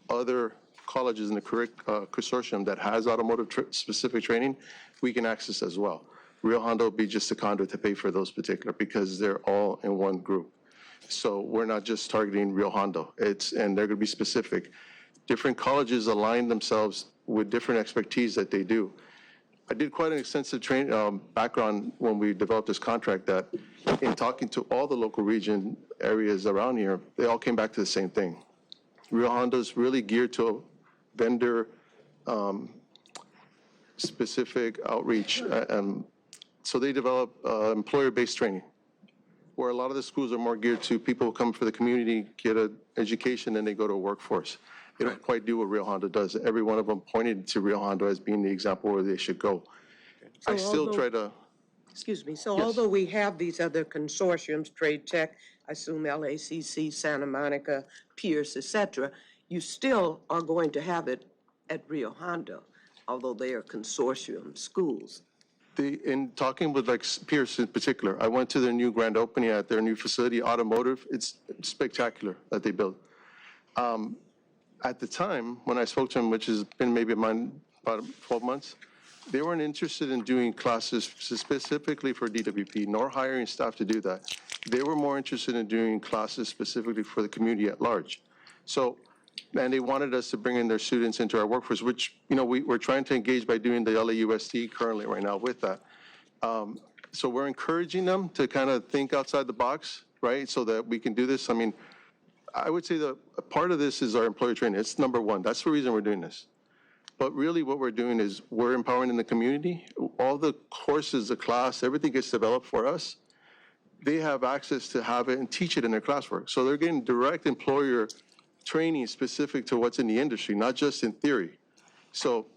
Other colleges in the consortium that has automotive-specific training, we can access as well. Rio Hondo will be just a conduit to pay for those particular because they're all in one group. So we're not just targeting Rio Hondo. And they're going to be specific. Different colleges align themselves with different expertise that they do. I did quite an extensive background when we developed this contract that in talking to all the local region areas around here, they all came back to the same thing. Rio Hondo is really geared to vendor specific outreach. So they develop employer-based training, where a lot of the schools are more geared to people who come for the community, get an education, and they go to a workforce. They don't quite do what Rio Hondo does. Every one of them pointed to Rio Hondo as being the example where they should go. So I still although- try to, Excuse me, so Yes. although we have these other consortiums, Trade Tech, I assume LACC, Santa Monica, Pierce, et cetera, you still are going to have it at Rio Hondo, although they are consortium schools. in talking with like Pierce in particular, I went to their new grand opening at their new facility, automotive. It's spectacular that they built. At the time, when I spoke to them, which has been maybe about 12 months, they weren't interested in doing classes specifically for DWP, nor hiring staff to do that. They were more interested in doing classes specifically for the community at large. So, and they wanted us to bring in their students into our workforce, which, you know, we're trying to engage by doing the LAUSD currently right now with that. So we're encouraging them to kind of think outside the box, right, so that we can do this. I mean, I would say that a part of this is our employer training. It's number one. That's the reason we're doing this. But really what we're doing is we're empowering in the community. All the courses, the class, everything gets developed for us. They have access to have it and teach it in their classwork. So they're getting direct employer training specific to what's in the industry, not just in theory. So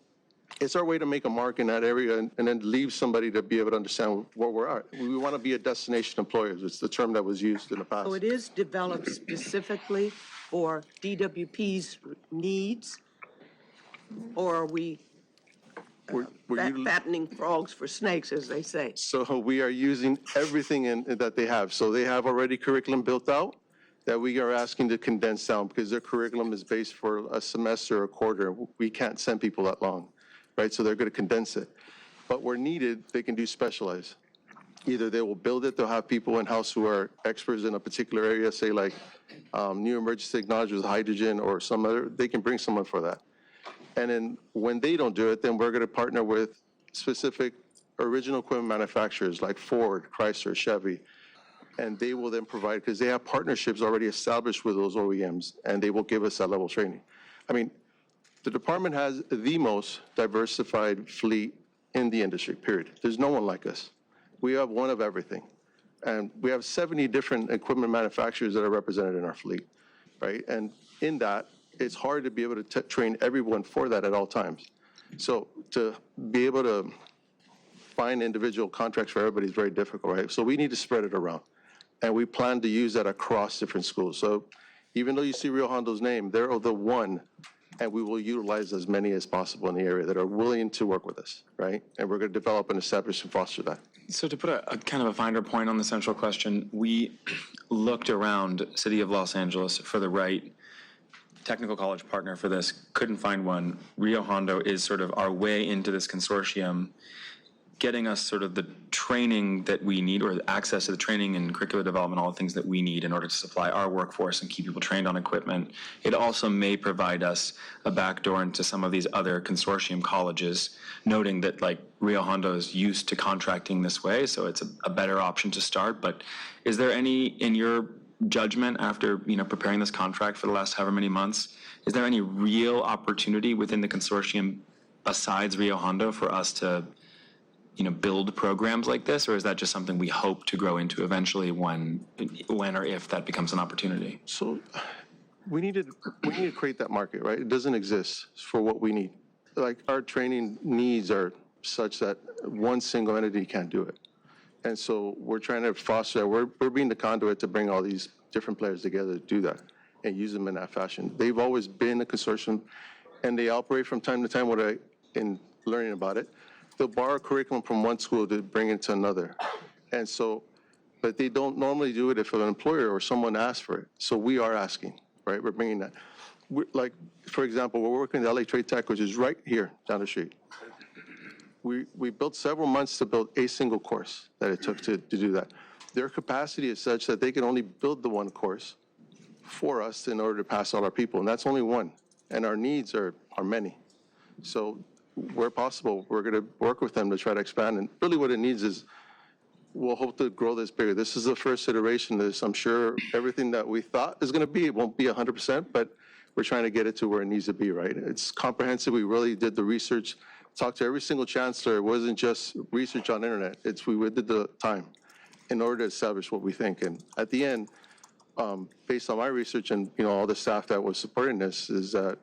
it's our way to make a mark in that area and then leave somebody to be able to understand where we're at. We want to be a destination employer. It's the term that was used in the past. So it is developed specifically for DWP's needs? Or are we fattening frogs for snakes, as they say? So we are using everything that they have. So they have already curriculum built out that we are asking to condense down because their curriculum is based for a semester or a quarter. We can't send people that long, right? So they're going to condense it. But where needed, they can do specialized. either they will build it, they'll have people in-house who are experts in a particular area, say like new emergency technology with hydrogen or some other, they can bring someone for that. And then when they don't do it, then we're going to partner with specific original equipment manufacturers like Ford, Chrysler, Chevy, and they will then provide, because they have partnerships already established with those OEMs, and they will give us that level of training. I mean, the department has the most diversified fleet in the industry, period. There's no one like us. We have one of everything. And we have 70 different equipment manufacturers that are represented in our fleet, right? And in that, it's hard to be able to train everyone for that at all times. So to be able to find individual contracts for everybody is very difficult, right? So we need to spread it around. And we plan to use that across different schools. So even though you see Rio Hondo's name, they're the one, and we will utilize as many as possible in the area that are willing to work with us, right? And we're going to develop and establish and foster that. So to put a kind of a finer point on the central question, we looked around City of Los Angeles for the right technical college partner for this, couldn't find one. Rio Hondo is sort of our way into this consortium, getting us sort of the training that we need, or access to the training and curricular development, all the things that we need in order to supply our workforce and keep people trained on equipment. It also may provide us a backdoor into some of these other consortium colleges, noting that like Rio Hondo is used to contracting this way, so it's a better option to start. But is there any, in your judgment, after preparing this contract for the last however many months, is there any real opportunity within the consortium besides Rio Hondo for us to build programs like this, or is that just something we hope to grow into eventually when or if that becomes an opportunity? So we need to create that market, right? It doesn't exist for what we need. Like our training needs are such that one single entity can't do it. And so we're trying to foster that. We're being the conduit to bring all these different players together to do that and use them in that fashion. They've always been a consortium, and they operate from time to time in learning about it. They'll borrow curriculum from one school to bring it to another. And so, but they don't normally do it if an employer or someone asks for it. So we are asking, right? We're bringing that. Like, for example, we're working with LA Trade Tech, which is right here down the street. We built several months to build a single course that it took to do that. Their capacity is such that they can only build the one course for us in order to pass all our people, and that's only one. And our needs are many. So where possible, we're going to work with them to try to expand. And really what it needs is, we'll hope to grow this bigger. This is the first iteration of this. I'm sure everything that we thought is going to be, it won't be 100%, but we're trying to get it to where it needs to be, right? It's comprehensive. We really did the research, talked to every single chancellor. It wasn't just research on the internet. We did the time in order to establish what we think. And at the end, based on my research and all the staff that was supporting this, is that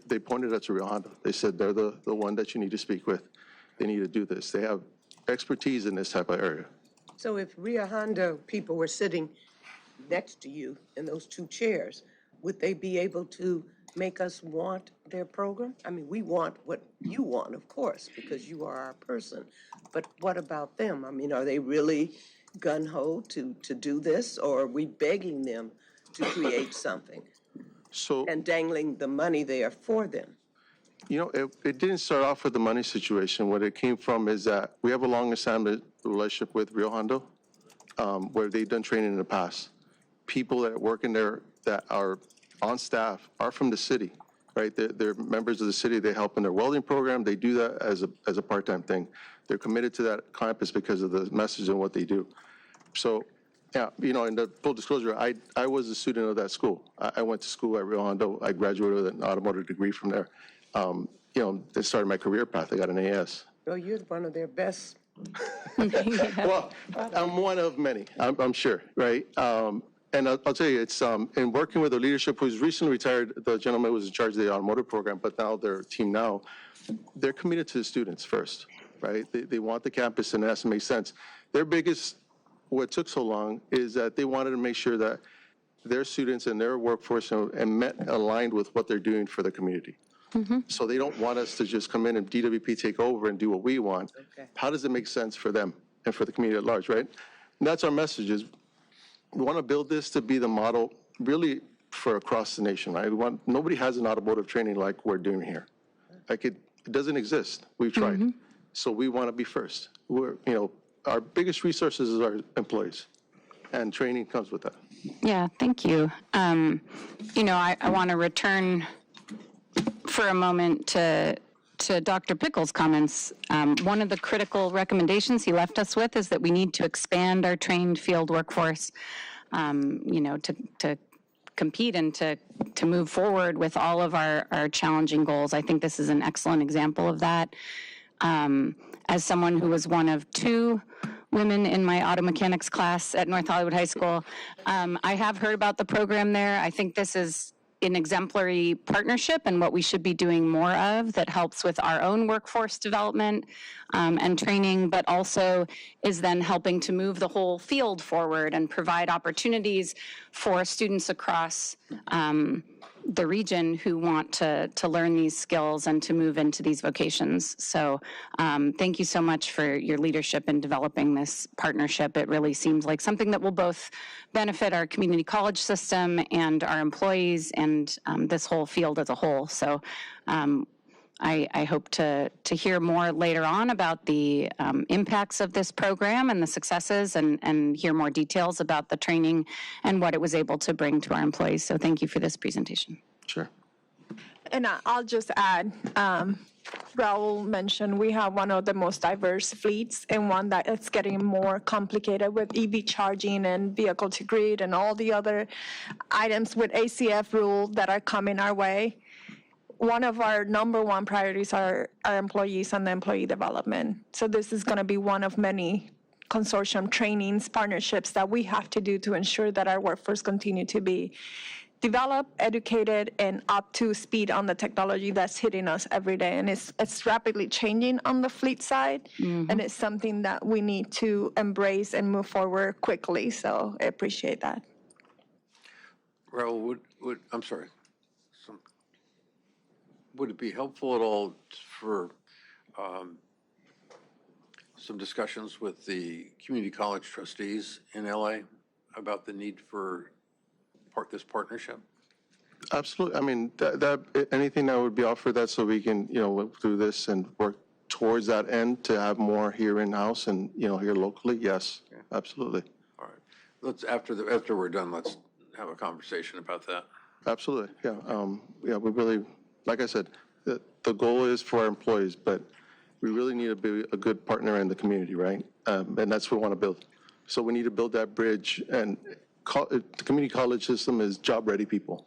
they pointed us to Rio Hondo. They said they're the one that you need to speak with. They need to do this. They have expertise in this type of area. So if Rio Hondo people were sitting next to you in those two chairs, would they be able to make us want their program? I mean, we want what you want, of course, because you are our person. But what about them? I mean, are they really gung-ho to do this, or are we begging them to create something and dangling the money there for them? It didn't start off with the money situation. What it came from is that we have a long-established relationship with Rio Hondo, where they've done training in the past. People that work in there that are on staff are from the city, right? They're members of the city. They help in their welding program. They do that as a part-time thing. They're committed to that campus because of the message and what they do. So, yeah, in the full disclosure, I was a student of that school. I went to school at Rio Hondo. I graduated with an automotive degree from there. That started my career path. I got an AS. Well, you're one of their best. Well, I'm one of many, I'm sure, right? And I'll tell you, it's in working with the leadership who's recently retired, the gentleman who was in charge of the automotive program, but now their team now, they're committed to the students first, right? They want the campus, and it has to make sense. Their biggest, what took so long, is that they wanted to make sure that their students and their workforce aligned with what they're doing for the community. Mm-hmm. So they don't want us to just come in and DWP take over and do what we want. Okay. How does it make sense for them and for the community at large, right? And that's our message is, we want to build this to be the model really for across the nation, right? Nobody has an automotive training like we're doing here. Like it doesn't exist. We've tried. Mm-hmm. So we want to be first. our biggest resources is our employees, and training comes with that. Yeah, thank you. I want to return for a moment to Dr. Pickle's comments. One of the critical recommendations he left us with is that we need to expand our trained field workforce, to compete and to move forward with all of our challenging goals. I think this is an excellent example of that. As someone who was one of 2 women in my auto mechanics class at North Hollywood High School, I have heard about the program there. I think this is an exemplary partnership and what we should be doing more of that helps with our own workforce development and training, but also is then helping to move the whole field forward and provide opportunities for students across the region who want to learn these skills and to move into these vocations. So thank you so much for your leadership in developing this partnership. It really seems like something that will both benefit our community college system and our employees and this whole field as a whole. So I hope to hear more later on about the impacts of this program and the successes and hear more details about the training and what it was able to bring to our employees. So thank you for this presentation. Sure. And I'll just add, Raul mentioned we have one of the most diverse fleets and one that is getting more complicated with EV charging and vehicle to grid and all the other items with ACF rule that are coming our way. One of our number 1 priorities are our employees and the employee development. So this is going to be one of many consortium trainings, partnerships that we have to do to ensure that our workforce continue to be developed, educated, and up to speed on the technology that's hitting us every day. And it's rapidly changing on the fleet side, and it's something that we need to embrace and move forward quickly. So I appreciate that. Raul, I'm sorry. Would it be helpful at all for some discussions with the community college trustees in LA about the need for this partnership? Absolutely. I mean, anything that would be offered that so we can, look through this and work towards that end to have more here in-house and, here locally, yes, okay. Absolutely. All right. Let's, after we're done, let's have a conversation about that. Absolutely, yeah. We really, like I said, the goal is for our employees, but we really need to be a good partner in the community, right? And that's what we want to build. So we need to build that bridge, and the community college system is job-ready people.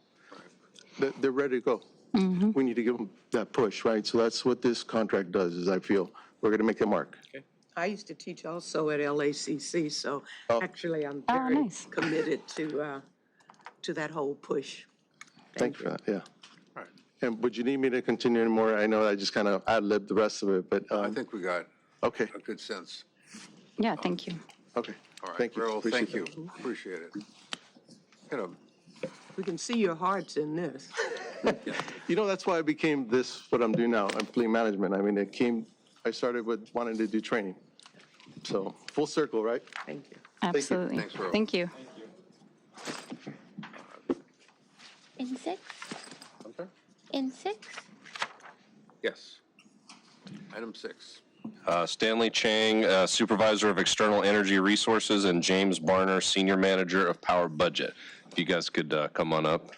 Right. They're ready to go. Mm-hmm. We need to give them that push, right? So that's what this contract does, is I feel we're going to make a mark. Okay. I used to teach also at LACC, so actually I'm very committed to that whole push. Thank you for that, yeah. All right. And would you need me to continue anymore? I know I just kind of ad-libbed the rest of it, but. I think we got a good sense. Yeah, thank you. Okay. All right, thank you. Raul, thank you. Appreciate it. We can see your hearts in this. That's why I became what I'm doing now. I'm fleet management. I mean, I started with wanting to do training. So full circle, right? Thank you. Absolutely. Thanks, Raul. Thank you. In 6? I'm sorry? In 6? Yes. Item 6. Stanley Chang, Supervisor of External Energy Resources, and James Barner, Senior Manager of Power Budget. If you guys could come on up.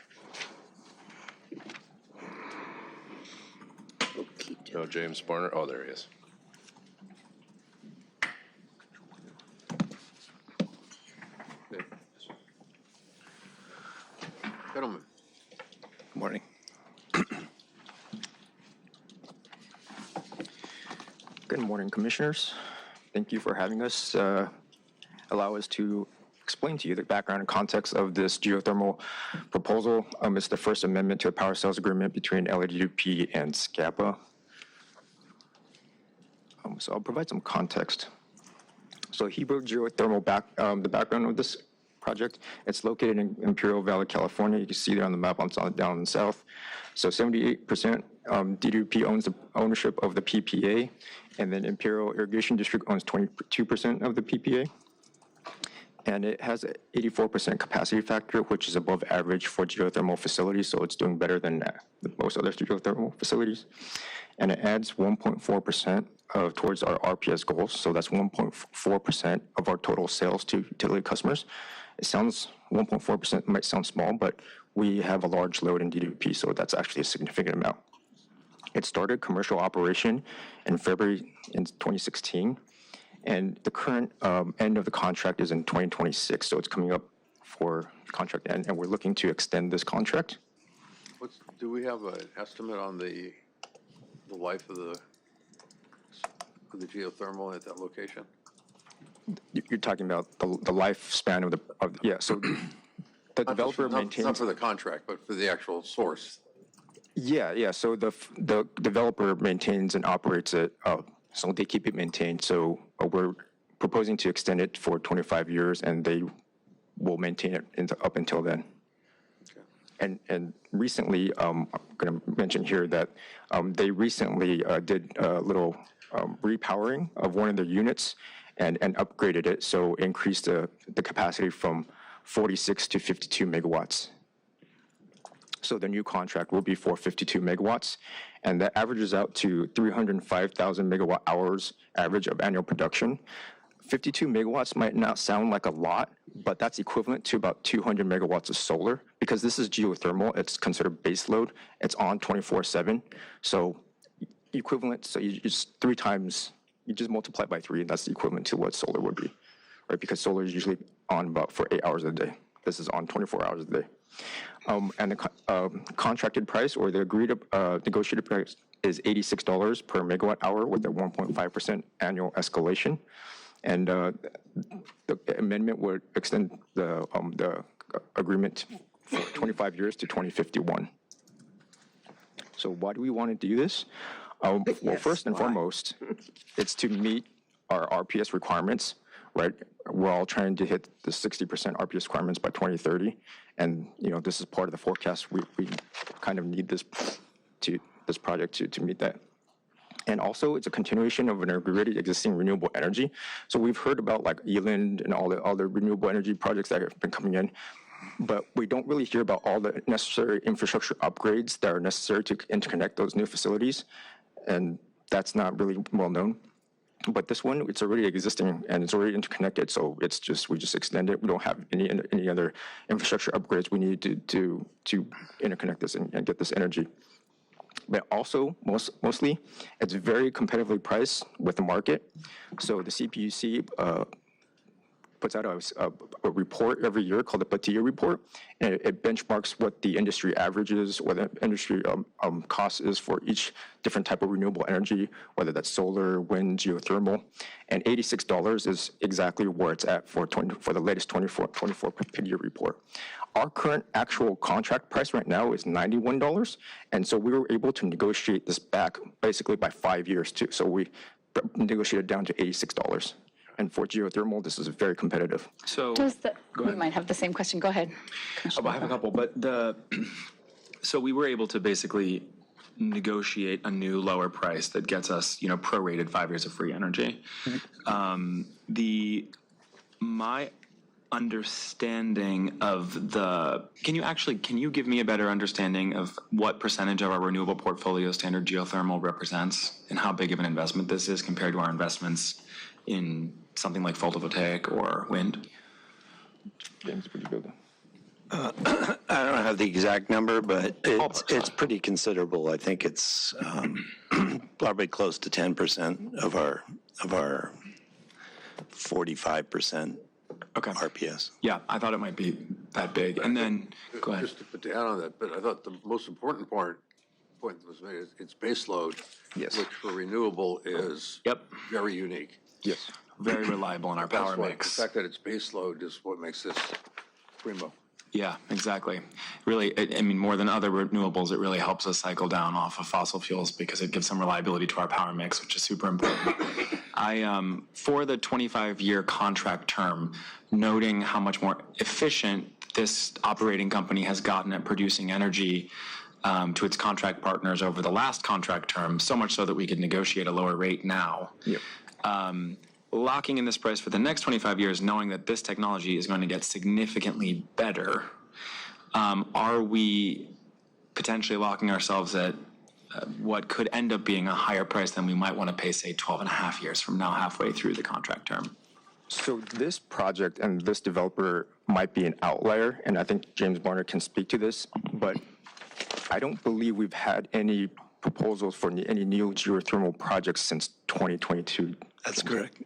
No, James Barner. Oh, there he is. Gentlemen. Good morning. Good morning, Commissioners. Thank you for having us. Allow us to explain to you the background and context of this geothermal proposal. It's the first amendment to a power sales agreement between LEHRER and SCAPA. So I'll provide some context. So Hebrew Geothermal, the background of this project, it's located in Imperial Valley, California. You can see there on the map down in the south. So 78% DWP owns the ownership of the PPA, and then Imperial Irrigation District owns 22% of the PPA. And it has an 84% capacity factor, which is above average for geothermal facilities, so it's doing better than most other geothermal facilities. And it adds 1.4% towards our RPS goals, so that's 1.4% of our total sales to utility customers. It sounds, 1.4% might sound small, but we have a large load in DWP, so that's actually a significant amount. It started commercial operation in February in 2016. And the current end of the contract is in 2026, so it's coming up for contract end, and we're looking to extend this contract. Do we have an estimate on the life of the geothermal at that location? You're talking about the lifespan of yeah, so the developer maintains. Not for the contract, but for the actual source. Yeah, so the developer maintains and operates it, so they keep it maintained. So we're proposing to extend it for 25 years, and they will maintain it up until then. Okay. And recently, I'm going to mention here that they recently did a little repowering of one of their units and upgraded it, so increased the capacity from 46 to 52 megawatts. So the new contract will be for 52 megawatts, and that averages out to 305,000 megawatt hours average of annual production. 52 megawatts might not sound like a lot, but that's equivalent to about 200 megawatts of solar. Because this is geothermal, it's considered base load. It's on 24/7. So equivalent, so you just 3 times, you just multiply by 3, and that's the equivalent to what solar would be, right? Because solar is usually on about for 8 hours a day. This is on 24 hours a day. And the contracted price, or the agreed negotiated price, is $86 per megawatt hour with a 1.5% annual escalation. And the amendment would extend the agreement for 25 years to 2051. So why do we want to do this? Well, first and foremost, it's to meet our RPS requirements, right? We're all trying to hit the 60% RPS requirements by 2030. And, this is part of the forecast. We kind of need this project to meet that. And also, it's a continuation of an already existing renewable energy. So we've heard about like Eland and all the other renewable energy projects that have been coming in, but we don't really hear about all the necessary infrastructure upgrades that are necessary to interconnect those new facilities. And that's not really well known. But this one, it's already existing and it's already interconnected. So we just extend it. We don't have any other infrastructure upgrades we need to interconnect this and get this energy. But also, mostly, it's very competitively priced with the market. So the CPUC puts out a report every year called the Patia report, and it benchmarks what the industry averages or the industry cost is for each different type of renewable energy, whether that's solar, wind, geothermal. And $86 is exactly where it's at for the latest 24 Patia report. Our current actual contract price right now is $91, and so we were able to negotiate this back basically by 5 years too. So we negotiated down to $86. And for geothermal, this is very competitive. So we might have the same question. Go ahead. I have a couple, but so we were able to basically negotiate a new lower price that gets us, prorated 5 years of free energy. Mm-hmm. My understanding of can you give me a better understanding of what percentage of our renewable portfolio standard geothermal represents and how big of an investment this is compared to our investments in something like photovoltaic or wind? James, would you build it? I don't have the exact number, but it's pretty considerable. I think it's probably close to 10% of our 45% RPS. Yeah, I thought it might be that big. And then, go ahead. Just to put down on that, but I thought the most important point that was made is it's base load, yes, which for renewable is very unique. Yes. Very reliable in our power mix. The fact that it's base load is what makes this primo. Yeah, exactly. Really, more than other renewables, it really helps us cycle down off of fossil fuels because it gives some reliability to our power mix, which is super important. For the 25-year contract term, noting how much more efficient this operating company has gotten at producing energy to its contract partners over the last contract term, so much so that we could negotiate a lower rate now. Yep. locking in this price for the next 25 years, knowing that this technology is going to get significantly better, are we potentially locking ourselves at what could end up being a higher price than we might want to pay, say, 12 and a half years from now, halfway through the contract term? So this project and this developer might be an outlier, and I think James Barner can speak to this, but I don't believe we've had any proposals for any new geothermal projects since 2022. That's correct.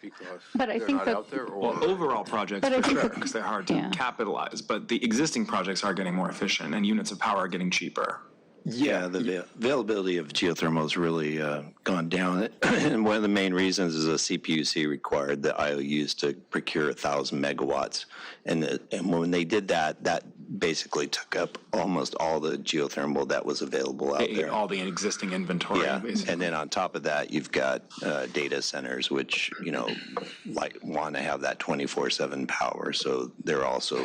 Because But I they're think not that- out there, or? Well, overall projects, But I for think sure, that- because they're hard to Yeah. capitalize, but the existing projects are getting more efficient, and units of power are getting cheaper. Yeah, the availability of geothermal has really gone down. And one of the main reasons is a CPUC required the IOUs to procure 1,000 megawatts. And when they did that, that basically took up almost all the geothermal that was available out there. All the existing inventory, Yeah, basically. and then on top of that, you've got data centers, which, like want to have that 24/7 power. So they're also,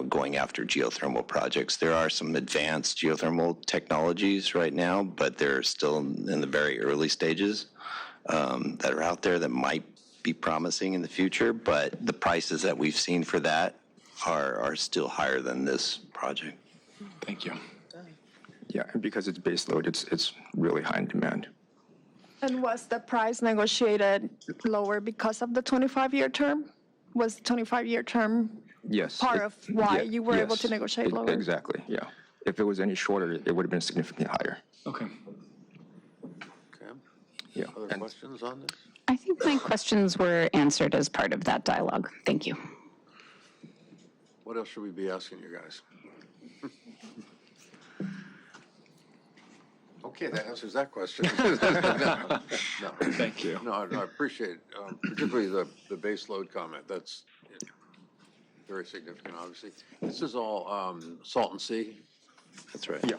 going after geothermal projects. There are some advanced geothermal technologies right now, but they're still in the very early stages that are out there that might be promising in the future. But the prices that we've seen for that are still higher than this project. Thank you. Yeah, and because it's base load, it's really high in demand. And was the price negotiated lower because of the 25-year term? Was the 25-year term Yes. part of why you were able to yes, negotiate lower? Exactly, yeah. If it was any shorter, it would have been significantly higher. Okay. Okay. Yeah. Other And questions on this? I think my questions were answered as part of that dialogue. Thank you. What else should we be asking you guys? Okay, that answers that question. No. Thank you. No, I appreciate, particularly the base load comment. That's very significant, obviously. This is all Salton Sea. That's right. Yeah.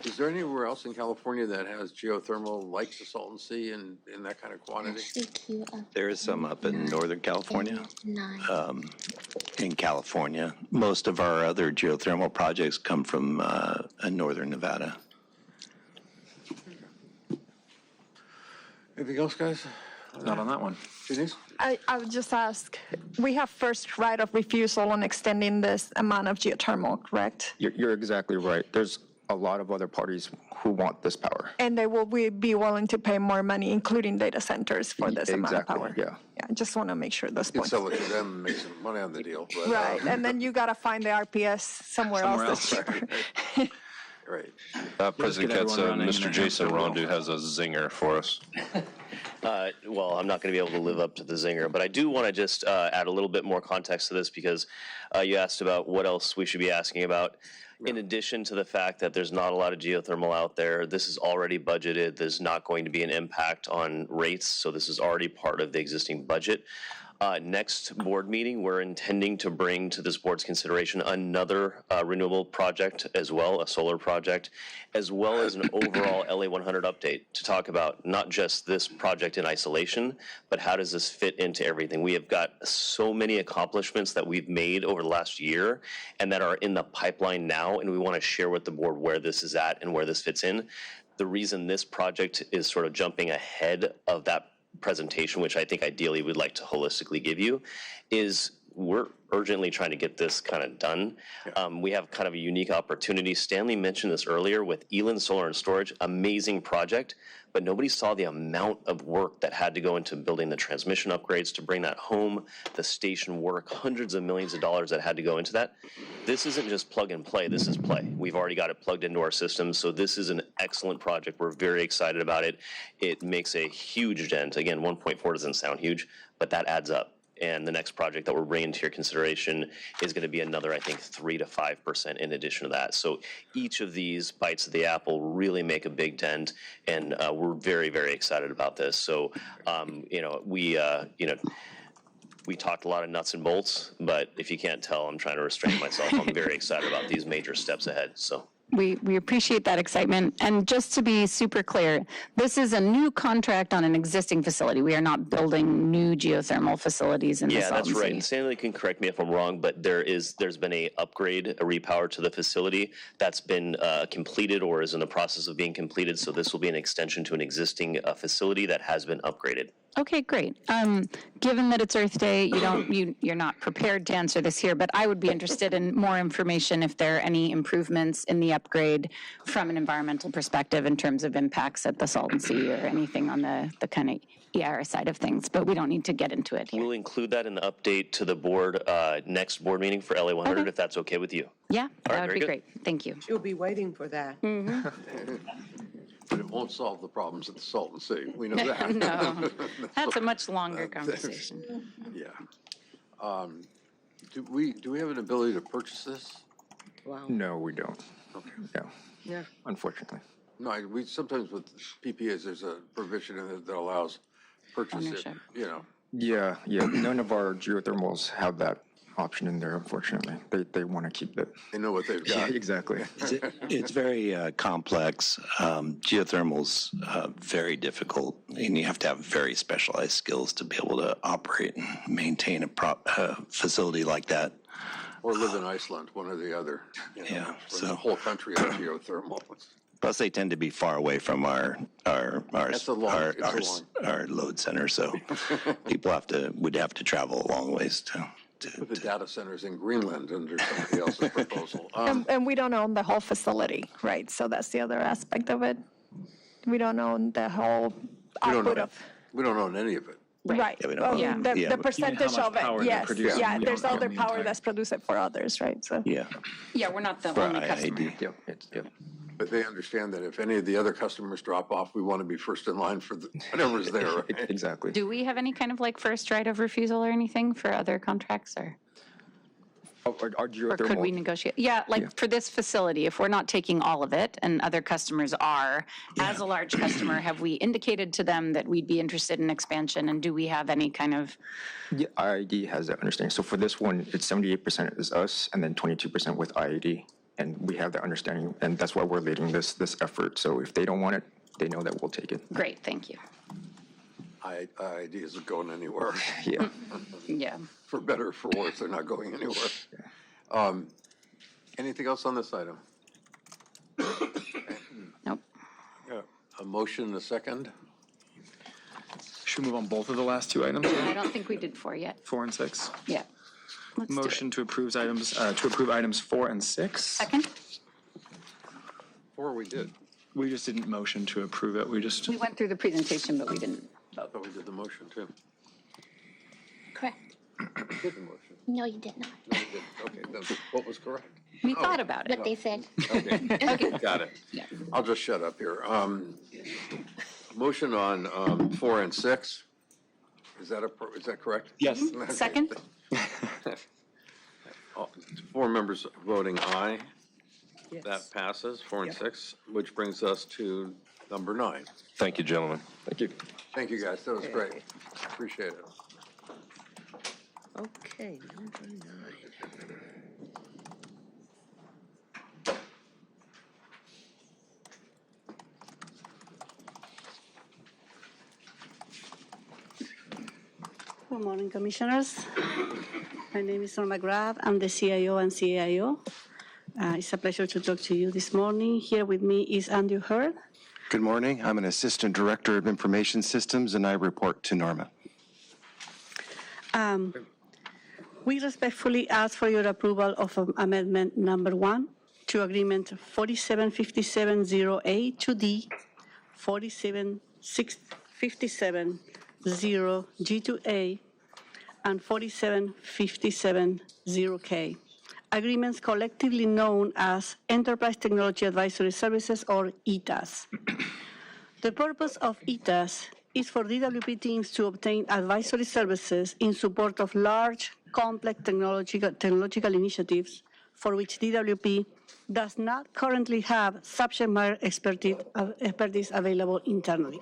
Is there anywhere else in California that has geothermal like the Salton Sea in that kind of quantity? There is some up in Northern California. In California. Most of our other geothermal projects come from Northern Nevada. Anything else, guys? Not on that one. Denise? I would just ask, we have first right of refusal on extending this amount of geothermal, correct? You're exactly right. There's a lot of other parties who want this power. And they will be willing to pay more money, including data centers, for this amount of Exactly, power? yeah. Yeah, I just want to make sure those You can points. sell it to them and make some money on the deal. But, Right, and then you got to find the RPS somewhere else that's cheaper. Right. President get KATZ, everyone running Mr. and Jason answer roll. Rondu has a zinger for us. Well, I'm not going to be able to live up to the zinger, but I do want to just add a little bit more context to this because you asked about what else we should be asking about. In addition to the fact that there's not a lot of geothermal out there, this is already budgeted. There's not going to be an impact on rates, so this is already part of the existing budget. Next board meeting, we're intending to bring to this board's consideration another renewable project as well, a solar project, as well as an overall LA 100 update to talk about not just this project in isolation, but how does this fit into everything. We have got so many accomplishments that we've made over the last year and that are in the pipeline now, and we want to share with the board where this is at and where this fits in. The reason this project is sort of jumping ahead of that presentation, which I think ideally we'd like to holistically give you, is we're urgently trying to get this kind of done. We have kind of a unique opportunity. Stanley mentioned this earlier with Elan Solar and Storage, amazing project, but nobody saw the amount of work that had to go into building the transmission upgrades to bring that home, the station work, hundreds of millions of dollars that had to go into that. This isn't just plug and play, this is play. We've already got it plugged into our system, so this is an excellent project. We're very excited about it. It makes a huge dent. Again, 1.4 doesn't sound huge, but that adds up. And the next project that we're bringing to your consideration is going to be another, I think, 3 to 5% in addition to that. So each of these bites of the apple really make a big dent, and we're very, very excited about this. So, we talked a lot of nuts and bolts, but if you can't tell, I'm trying to restrain myself. I'm very excited about these major steps ahead. So We appreciate that excitement. And just to be super clear, this is a new contract on an existing facility. We are not building new geothermal facilities in the Yeah, Salton that's right. Sea. And Stanley can correct me if I'm wrong, but there's been a upgrade, a repower to the facility that's been completed or is in the process of being completed. So this will be an extension to an existing facility that has been upgraded. Okay, great. Given that it's Earth Day, you're not prepared to answer this here, but I would be interested in more information if there are any improvements in the upgrade from an environmental perspective in terms of impacts at the Salton Sea or anything on the kind of EIR side of things, but we don't need to get into it here. We'll include that in the update to the board next board meeting for LA 100, if that's okay with you. Yeah, right, that would very be good. great. Thank you. You'll be waiting for that. But it won't solve the problems at the Salton Sea. We know that. No, that's a much longer conversation. Yeah. Do we have an ability to purchase this? Wow. No, we don't. Okay. No, Yeah. unfortunately. No, we sometimes with PPAs, there's a provision in it that allows purchase it, Ownership. you know. Yeah, none of our geothermals have that option in there, unfortunately. They want to keep it. They know what they've got. Exactly. It's very complex. Geothermal's very difficult, and you have to have very specialized skills to be able to operate and maintain a facility like that. Or live in Iceland, one or the other. You know, Yeah, when so- the whole country is geothermal. Plus, they tend to be far away from our It's a load center, so people would have to travel a long ways to. Put the data centers in Greenland under somebody else's proposal. And we don't own the whole facility, right? So that's the other aspect of it. We don't own the whole output of, We don't own any of it. right. Yeah, we don't Well, own- the yeah. percentage much of it, power they yes. produce. Yeah, We there's don't other own the power entire- that's produced for others, right? So. Yeah, Yeah, we're not the for only customer. IID. Yep. But they understand that if any of the other customers drop off, we want to be first in line for whatever's there, right? Exactly. Do we have any kind of like first right of refusal or anything for other contracts or? Our Or could we geothermal, negotiate? Yeah, like for this facility, if we're not taking all of it and other customers are, as a large customer, have we indicated to them that we'd be interested in expansion? And do we have any kind of, yeah, IID has that understanding. So for this one, it's 78% is us and then 22% with IID. And we have that understanding, and that's why we're leading this effort. So if they don't want it, they know that we'll take it. great, thank you. IID isn't going anywhere. Yeah. Yeah. For better or for worse, they're not going anywhere. Anything else on this item? Nope. A motion and a second? Should we move on both of the last two items, I don't think we did 4 yet. 4 and 6? Yeah. Let's do it. Motion to approve items 4 and 6. Second? Or we did. We just didn't motion to approve it. We just, We went through the presentation, but we didn't I vote. thought we did the motion too. Correct. Did the motion. No, you did not. No, we did. Okay, then what was correct? We thought about it. What they said. Okay, got it. Yeah. I'll just shut up here. Motion on 4 and 6. Is that correct? yes. Okay. Second? 4 members voting aye. Yes. That passes, 4 and 6, which brings us to number 9. Thank you, gentlemen. Thank you. Thank you, guys. That was great. Appreciate it. Okay, number 9. Good morning, Commissioners. My name is Norma Grab. I'm the CIO and CAIO. It's a pleasure to talk to you this morning. Here with me is Andrew Hurd. Good morning. I'm an Assistant Director of Information Systems, and I report to Norma. We respectfully ask for your approval of Amendment Number 1 to Agreement 4757-0A-D, 47570G2A, and 47570K. Agreements collectively known as Enterprise Technology Advisory Services, or ETAS. The purpose of ETAS is for DWP teams to obtain advisory services in support of large, complex technological initiatives for which DWP does not currently have subject matter expertise available internally.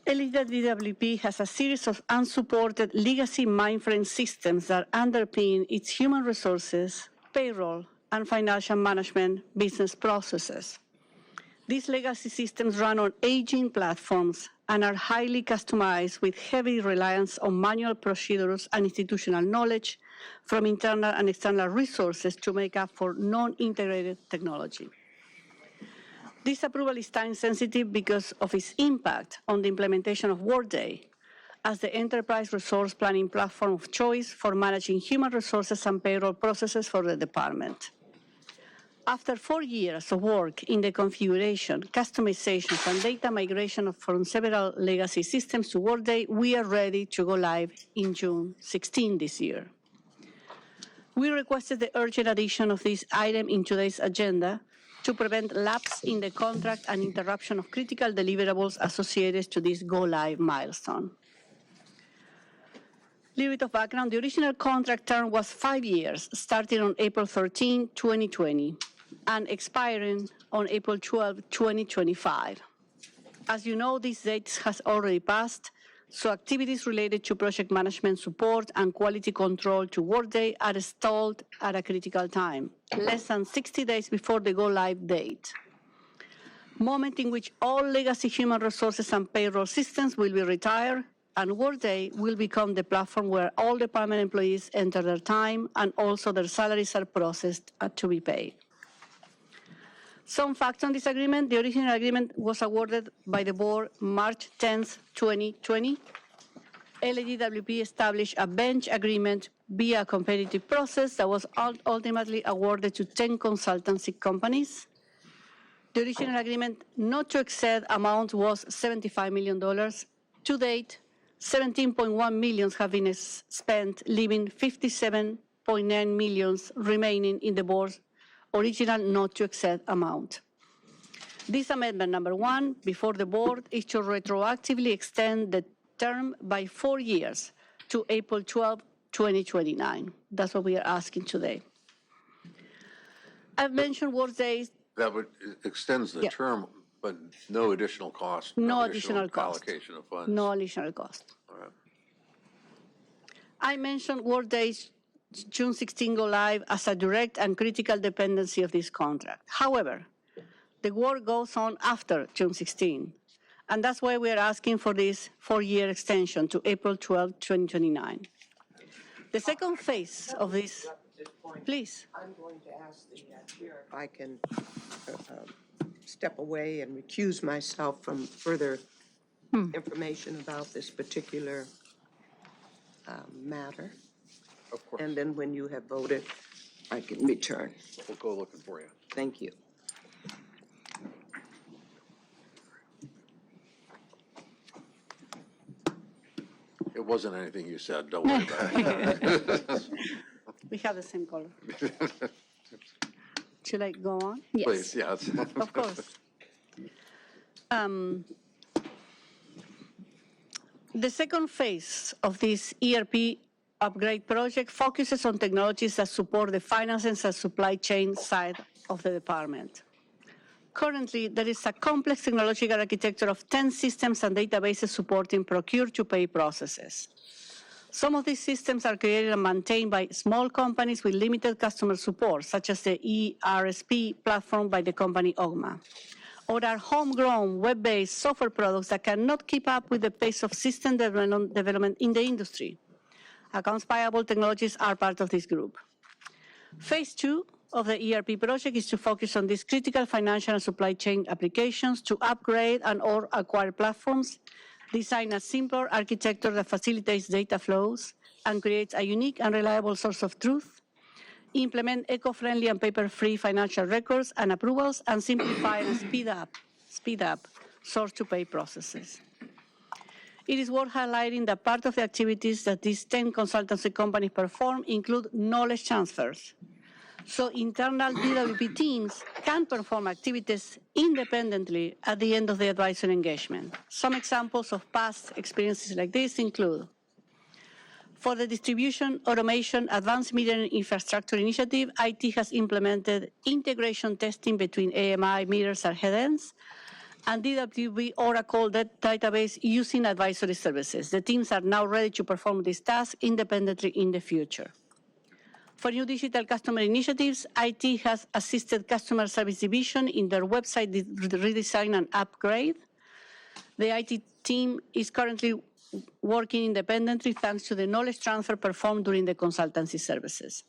DWP has a series of unsupported legacy mainframe systems that underpin its human resources, payroll, and financial management business processes. These legacy systems run on aging platforms and are highly customized with heavy reliance on manual procedures and institutional knowledge from internal and external resources to make up for non-integrated technology. This approval is time-sensitive because of its impact on the implementation of Workday as the enterprise resource planning platform of choice for managing human resources and payroll processes for the department. After 4 years of work in the configuration, customization, and data migration from several legacy systems to Workday, we are ready to go live in June 16 this year. We requested the urgent addition of this item in today's agenda to prevent lapse in the contract and interruption of critical deliverables associated to this go-live milestone. A little bit of background. The original contract term was 5 years, starting on April 13, 2020, and expiring on April 12, 2025. As you know, this date has already passed, so activities related to project management support and quality control to Workday are stalled at a critical time, less than 60 days before the go-live date, moment in which all legacy human resources and payroll systems will be retired, and Workday will become the platform where all department employees enter their time and also their salaries are processed to be paid. Some facts on this agreement. The original agreement was awarded by the board March 10, 2020. LEHRER established a bench agreement via a competitive process that was ultimately awarded to 10 consultancy companies. The original agreement not to exceed amount was $75 million. To date, $17.1 million have been spent, leaving $57.9 million remaining in the board's original not to exceed amount. This amendment, number 1, before the board, is to retroactively extend the term by 4 years to April 12, 2029. That's what we are asking today. I've mentioned Workday. That would extends the term, but no additional cost. No additional cost. Allocation of funds. No additional cost. All right. I mentioned Workday's June 16 go live as a direct and critical dependency of this contract. However, the work goes on after June 16, and that's why we are asking for this 4-year extension to April 12, 2029. The second phase of this, please. I'm going to ask the chair if I can step away and recuse myself from further information about this particular matter. Of course. And then when you have voted, I can return. We'll go looking for you. Thank you. It wasn't anything you said, don't worry about it. We have the same color. Should I go on? Yes. Please, yes. Of course. The second phase of this ERP upgrade project focuses on technologies that support the finance and supply chain side of the department. Currently, there is a complex technological architecture of 10 systems and databases supporting procure-to-pay processes. Some of these systems are created and maintained by small companies with limited customer support, such as the ERSP platform by the company OGMA, or are homegrown, web-based software products that cannot keep up with the pace of system development in the industry. Accounts payable technologies are part of this group. Phase 2 of the ERP project is to focus on these critical financial and supply chain applications to upgrade and or acquire platforms, design a simpler architecture that facilitates data flows and creates a unique and reliable source of truth, implement eco-friendly and paper-free financial records and approvals, and simplify and speed up source-to-pay processes. It is worth highlighting that part of the activities that these 10 consultancy companies perform include knowledge transfers. So internal DWP teams can perform activities independently at the end of the advisory engagement. Some examples of past experiences like this include, for the distribution, automation, advanced metering infrastructure initiative, IT has implemented integration testing between AMI meters and head-ends, and DWP Oracle database using advisory services. The teams are now ready to perform this task independently in the future. For new digital customer initiatives, IT has assisted Customer Service Division in their website redesign and upgrade. The IT team is currently working independently thanks to the knowledge transfer performed during the consultancy services.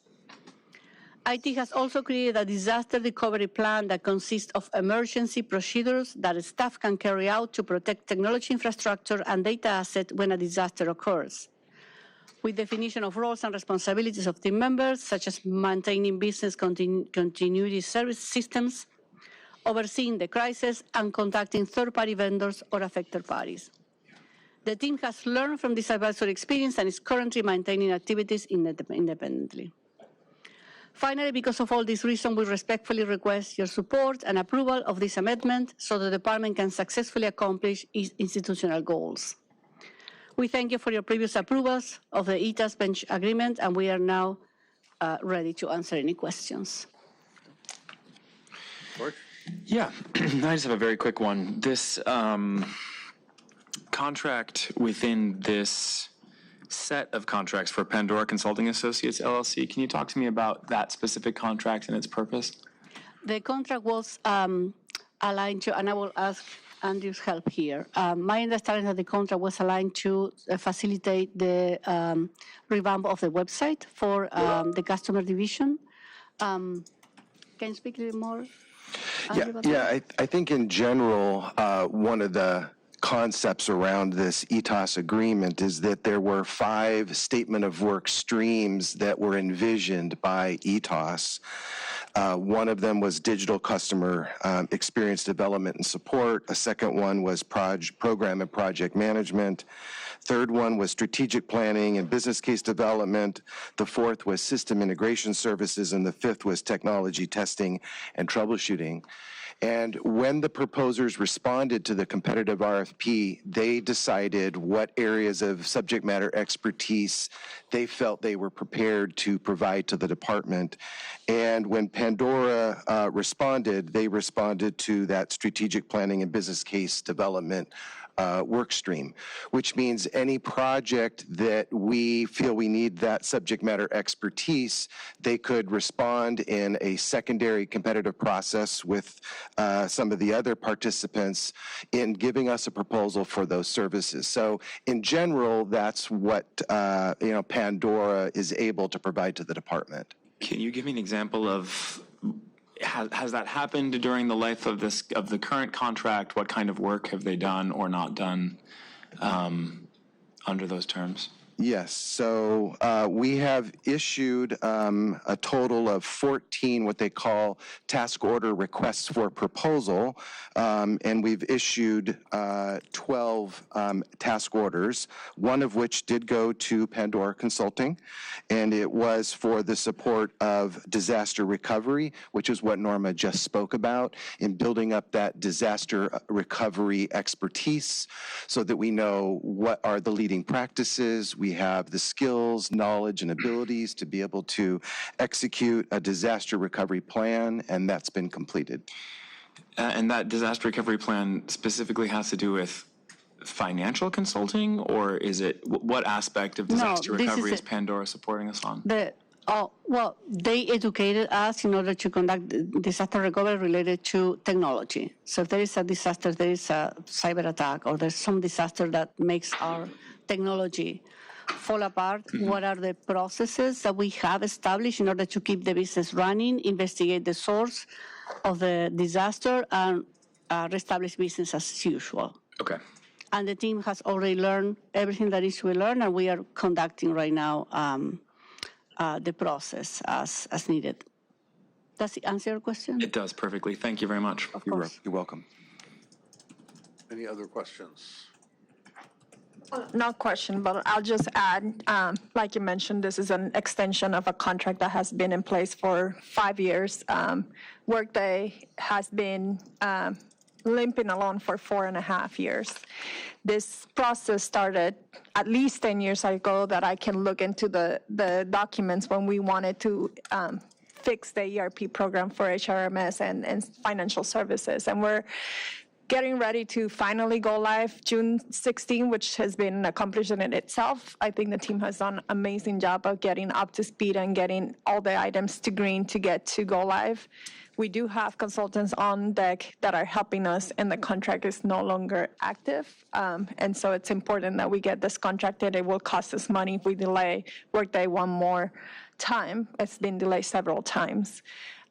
IT has also created a disaster recovery plan that consists of emergency procedures that staff can carry out to protect technology infrastructure and data assets when a disaster occurs, with definition of roles and responsibilities of team members, such as maintaining business continuity service systems, overseeing the crisis, and contacting third-party vendors or affected parties. The team has learned from this advisory experience and is currently maintaining activities independently. Finally, because of all these reasons, we respectfully request your support and approval of this amendment so the department can successfully accomplish its institutional goals. We thank you for your previous approvals of the ETAS bench agreement, and we are now ready to answer any questions. Yeah, I just have a very quick one. This contract within this set of contracts for Pandora Consulting Associates, LLC, can you talk to me about that specific contract and its purpose? The contract was aligned to, and I will ask Andrew's help here. My understanding that the contract was aligned to facilitate the revamp of the website for the customer division. Can you speak a little more? I think in general, one of the concepts around this ETAS agreement is that there were 5 statement of work streams that were envisioned by ETAS. One of them was digital customer experience development and support. A second one was program and project management. Third one was strategic planning and business case development. The fourth was system integration services, and the fifth was technology testing and troubleshooting. And when the proposers responded to the competitive RFP, they decided what areas of subject matter expertise they felt they were prepared to provide to the department. And when Pandora responded, they responded to that strategic planning and business case development work stream, which means any project that we feel we need that subject matter expertise, they could respond in a secondary competitive process with some of the other participants in giving us a proposal for those services. So in general, that's what Pandora is able to provide to the department. Can you give me an example of has that happened during the life of the current contract? What kind of work have they done or not done under those terms? Yes, so we have issued a total of 14 what they call task order requests for proposal, and we've issued 12 task orders, one of which did go to Pandora Consulting, and it was for the support of disaster recovery, which is what Norma just spoke about, in building up that disaster recovery expertise so that we know what are the leading practices. We have the skills, knowledge, and abilities to be able to execute a disaster recovery plan, and that's been completed. And that disaster recovery plan specifically has to do with financial consulting, or is it, what aspect of disaster recovery is Pandora supporting us on? Well, they educated us in order to conduct disaster recovery related to technology. So if there is a disaster, there is a cyber attack, or there's some disaster that makes our technology fall apart, what are the processes that we have established in order to keep the business running, investigate the source of the disaster, and reestablish business as usual. Okay. And the team has already learned everything that is to be learned, and we are conducting right now the process as needed. Does it answer your question? It does perfectly. Thank you very much. Of course. You're welcome. Any other questions? Not question, but I'll just add, like you mentioned, this is an extension of a contract that has been in place for 5 years. Workday has been limping along for 4.5 years. This process started at least 10 years ago that I can look into the documents when we wanted to fix the ERP program for HRMS and financial services. And we're getting ready to finally go live June 16, which has been an accomplishment in itself. I think the team has done an amazing job of getting up to speed and getting all the items to green to get to go live. We do have consultants on deck that are helping us, and the contract is no longer active. And so it's important that we get this contracted. It will cost us money if we delay Workday one more time. It's been delayed several times.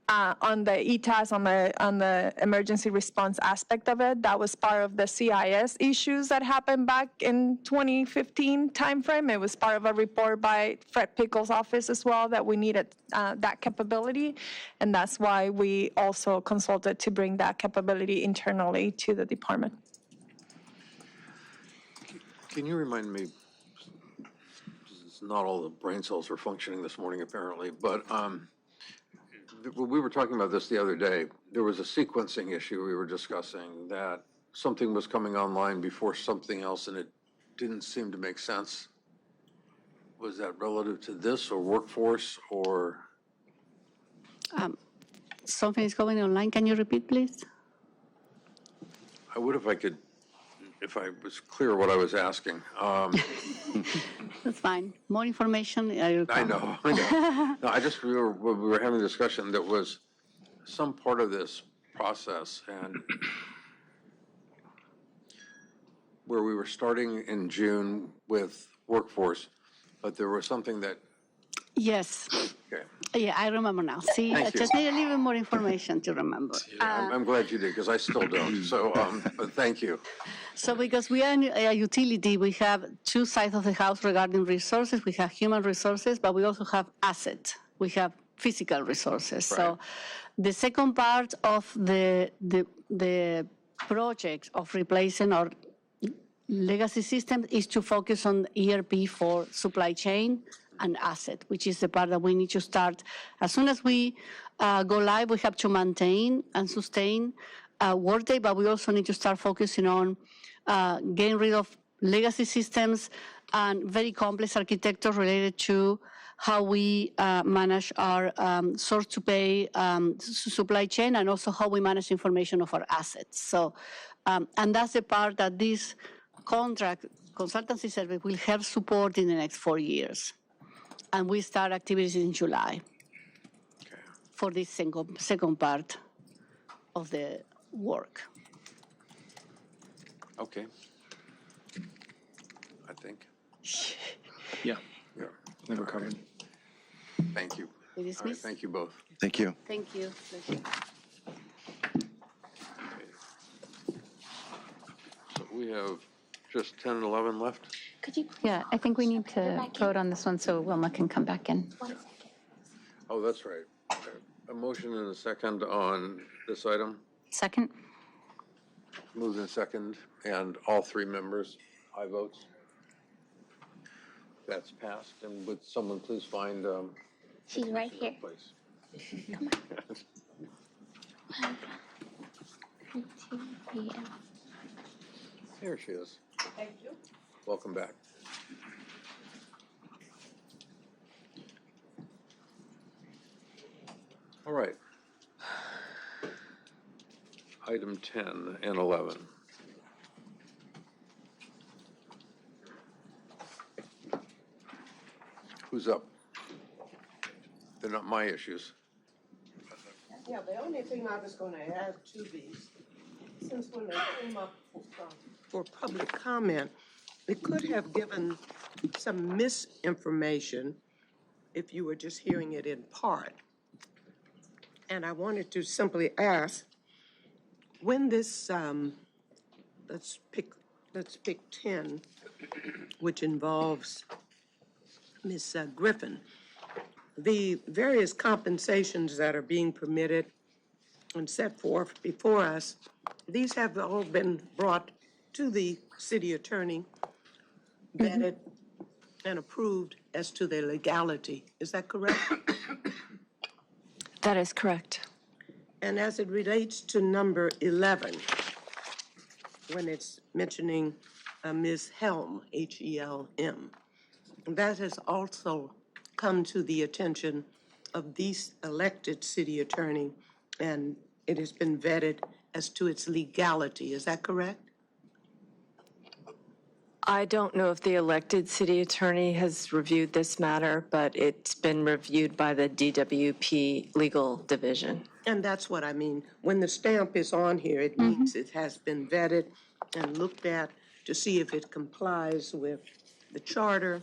On the ETAS, on the emergency response aspect of it, that was part of the CIS issues that happened back in 2015 timeframe. It was part of a report by Fred Pickle's office as well that we needed that capability, and that's why we also consulted to bring that capability internally to the department. Can you remind me, not all the brain cells are functioning this morning apparently, but we were talking about this the other day. There was a sequencing issue we were discussing, that something was coming online before something else and it didn't seem to make sense. Was that relative to this or workforce or? Something is going online. Can you repeat, please? I would if I was clear what I was asking. That's fine. More information. I know. No, we were having a discussion that was some part of this process and where we were starting in June with workforce, but there was something that. Yes. Okay. Yeah, I remember now. See, I just need a little bit more information to remember. Yeah, I'm glad you did, because I still don't. So, but thank you. So because we are a utility, we have two sides of the house regarding resources. We have human resources, but we also have assets. We have physical resources. Right. So the second part of the project of replacing our legacy system is to focus on ERP for supply chain and asset, which is the part that we need to start. As soon as we go live, we have to maintain and sustain Workday, but we also need to start focusing on getting rid of legacy systems and very complex architecture related to how we manage our source-to-pay supply chain, and also how we manage information of our assets. So, and that's the part that this contract consultancy service will help support in the next 4 years. And we start activities in July for this second part of the work. Okay. I think. Yeah. Yeah. I think we're covered. Thank you. We dismiss? Thank you both. Thank you. Thank you. So we have just 10 and 11 left. Could you? Yeah, I think we need to vote on this one so Wilma can come back in. Oh, that's right. Okay. A motion and a second on this item. Second? Moved in second, and all three members, aye votes. That's passed, and would someone please find? She's right here. Place. Come on. Here she is. Thank you. Welcome back. All right. Item 10 and 11. Who's up? They're not my issues. Yeah, the only thing I was going to add to these, since when they came up for public comment, it could have given some misinformation if you were just hearing it in part. And I wanted to simply ask, when this, let's pick 10, which involves Ms. Griffin, the various compensations that are being permitted and set forth before us, these have all been brought to the city attorney, vetted and approved as to their legality. Is that correct? That is correct. And as it relates to number 11, when it's mentioning Ms. Helm, H-E-L-M, that has also come to the attention of the elected city attorney, and it has been vetted as to its legality. Is that correct? I don't know if the elected city attorney has reviewed this matter, but it's been reviewed by the DWP Legal Division. And that's what I mean. When the stamp is on here, it means it has been vetted and looked at to see if it complies with the charter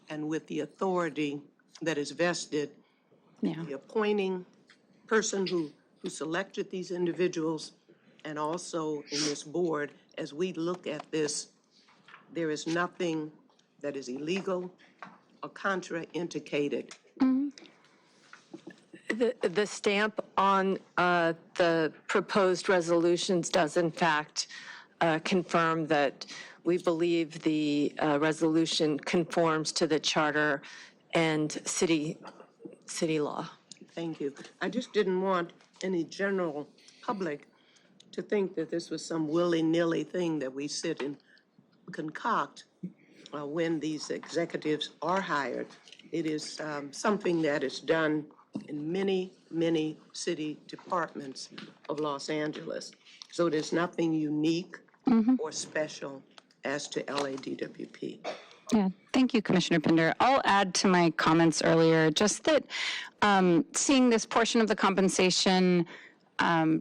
and with the authority that is vested. The appointing person who selected these individuals, and also in this board, as we look at this, there is nothing that is illegal or contraindicated. The stamp on the proposed resolutions does in fact confirm that we believe the resolution conforms to the charter and city law. Thank you. I just didn't want any general public to think that this was some willy-nilly thing that we sit and concoct when these executives are hired. It is something that is done in many, many city departments of Los Angeles. So there's nothing unique or special as to LADWP. Yeah, thank you, Commissioner Pinder. I'll add to my comments earlier, just that seeing this portion of the compensation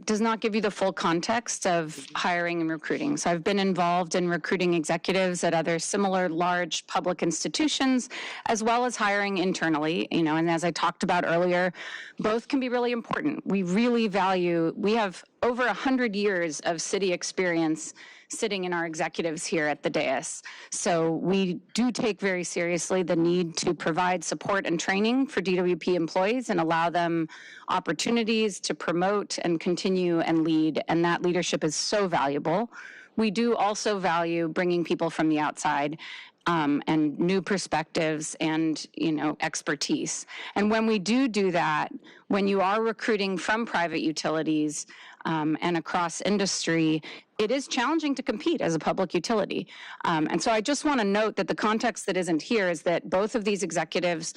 does not give you the full context of hiring and recruiting. So I've been involved in recruiting executives at other similar large public institutions, as well as hiring internally, and as I talked about earlier, both can be really important. We really value, we have over 100 years of city experience sitting in our executives here at the dais. So we do take very seriously the need to provide support and training for DWP employees and allow them opportunities to promote and continue and lead, and that leadership is so valuable. We do also value bringing people from the outside and new perspectives and, expertise. And when we do that, when you are recruiting from private utilities and across industry, it is challenging to compete as a public utility. And so I just want to note that the context that isn't here is that both of these executives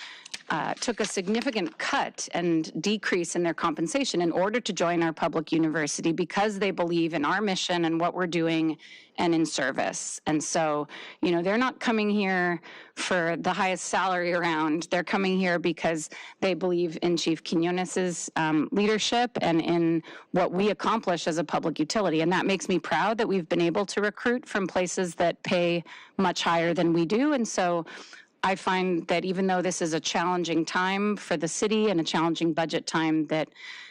took a significant cut and decrease in their compensation in order to join our public university because they believe in our mission and what we're doing and in service. And so, they're not coming here for the highest salary around. They're coming here because they believe in Chief Quinones's leadership and in what we accomplish as a public utility. And that makes me proud that we've been able to recruit from places that pay much higher than we do. And so I find that even though this is a challenging time for the city and a challenging budget time, that,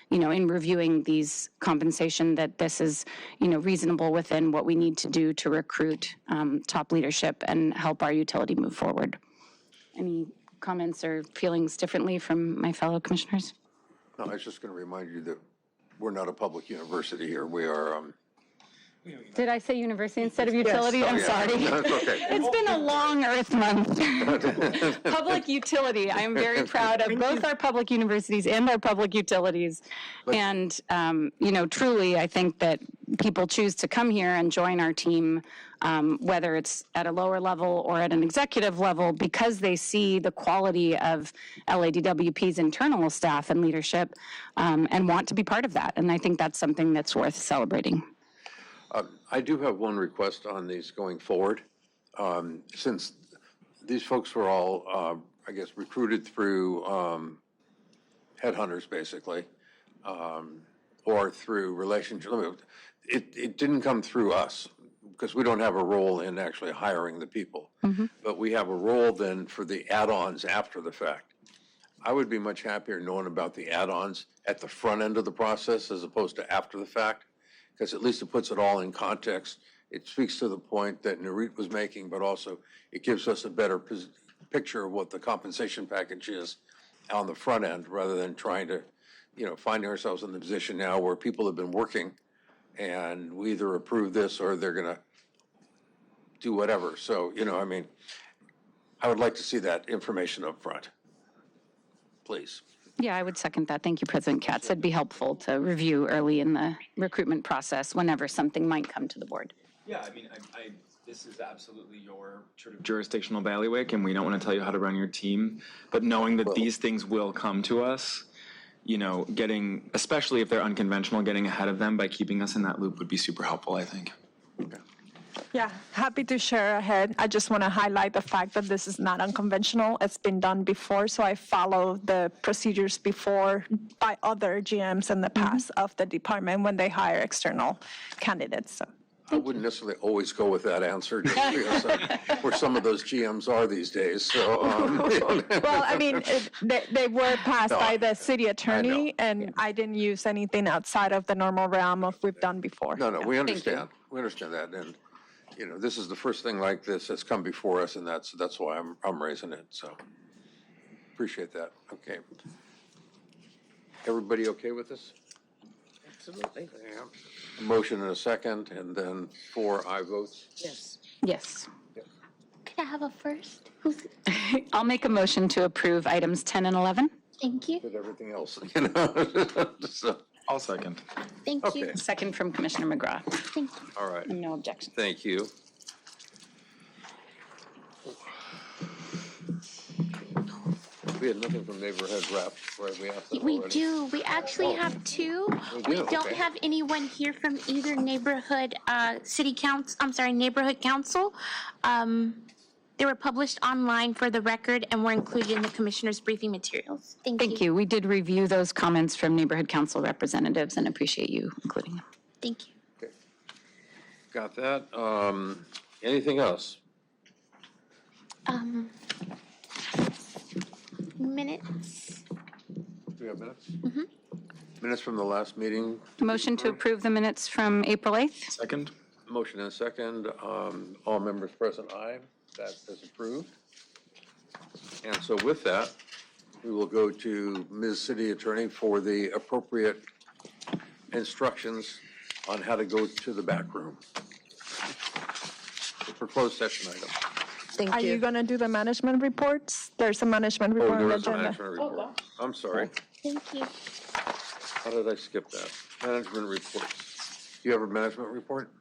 in reviewing these compensation, that this is, reasonable within what we need to do to recruit top leadership and help our utility move forward. Any comments or feelings differently from my fellow commissioners? No, I was just going to remind you that we're not a public university here. We are Did I say university instead of utility? Yes. I'm sorry. That's okay. It's been a long Earth Month. Public utility. I am very proud of both our public universities and our public utilities. And, truly, I think that people choose to come here and join our team, whether it's at a lower level or at an executive level, because they see the quality of LADWP's internal staff and leadership and want to be part of that. And I think that's something that's worth celebrating. I do have one request on these going forward. Since these folks were all, recruited through headhunters, basically, or through relationship. It didn't come through us because we don't have a role in actually hiring the people. But we have a role then for the add-ons after the fact. I would be much happier knowing about the add-ons at the front end of the process as opposed to after the fact, because at least it puts it all in context. It speaks to the point that NURIT was making, but also it gives us a better picture of what the compensation package is on the front end, rather than trying to, finding ourselves in the position now where people have been working and we either approve this or they're going to do whatever. So, I would like to see that information up front, please. Yeah, I would second that. Thank you, President KATZ. It'd be helpful to review early in the recruitment process whenever something might come to the board. Yeah, this is absolutely your sort of jurisdictional bailiwick, and we don't want to tell you how to run your team. But knowing that these things will come to us, getting, especially if they're unconventional, getting ahead of them by keeping us in that loop would be super helpful, I think. Yeah, happy to share ahead. I just want to highlight the fact that this is not unconventional. It's been done before, so I follow the procedures before by other GMs in the past of the department when they hire external candidates. So. I wouldn't necessarily always go with that answer, just because where some of those GMs are these days, so. Well, I mean, they were passed by the city attorney, and I didn't use anything outside of the normal realm of we've done before. No, we understand. We understand that, and, this is the first thing like this that's come before us, and that's why I'm raising it, so. Appreciate that. Okay. Everybody okay with this? Absolutely. Yeah. A motion and a second, and then 4 aye votes. Yes. Yes. Could I have a first? I'll make a motion to approve items 10 and 11. Thank you. With everything else, So, I'll second. Thank you. Okay. Second from Commissioner McGraw. Thank you. all right. No objection. Thank you. We had nothing from neighborhood reps, right? We asked them We already. do. We actually have two. We don't okay. have anyone here from either neighborhood neighborhood council. They were published online for the record and were included in the commissioner's briefing materials. Thank you. We did review those comments from neighborhood council representatives and appreciate you including them. Thank you. Okay. Got that. Anything else? Minutes. Do we have minutes? Minutes from the last meeting. Motion to approve the minutes from April 8th. Second? Motion and second. All members present, aye. That is approved. And so with that, we will go to Ms. City Attorney for the appropriate instructions on how to go to the back room for closed session items. Thank Are you going to do the management reports? There's a management report Oh, on there the is a agenda. management report. I'm sorry. Thank you. How did I skip that? Management reports. Do you have a management report?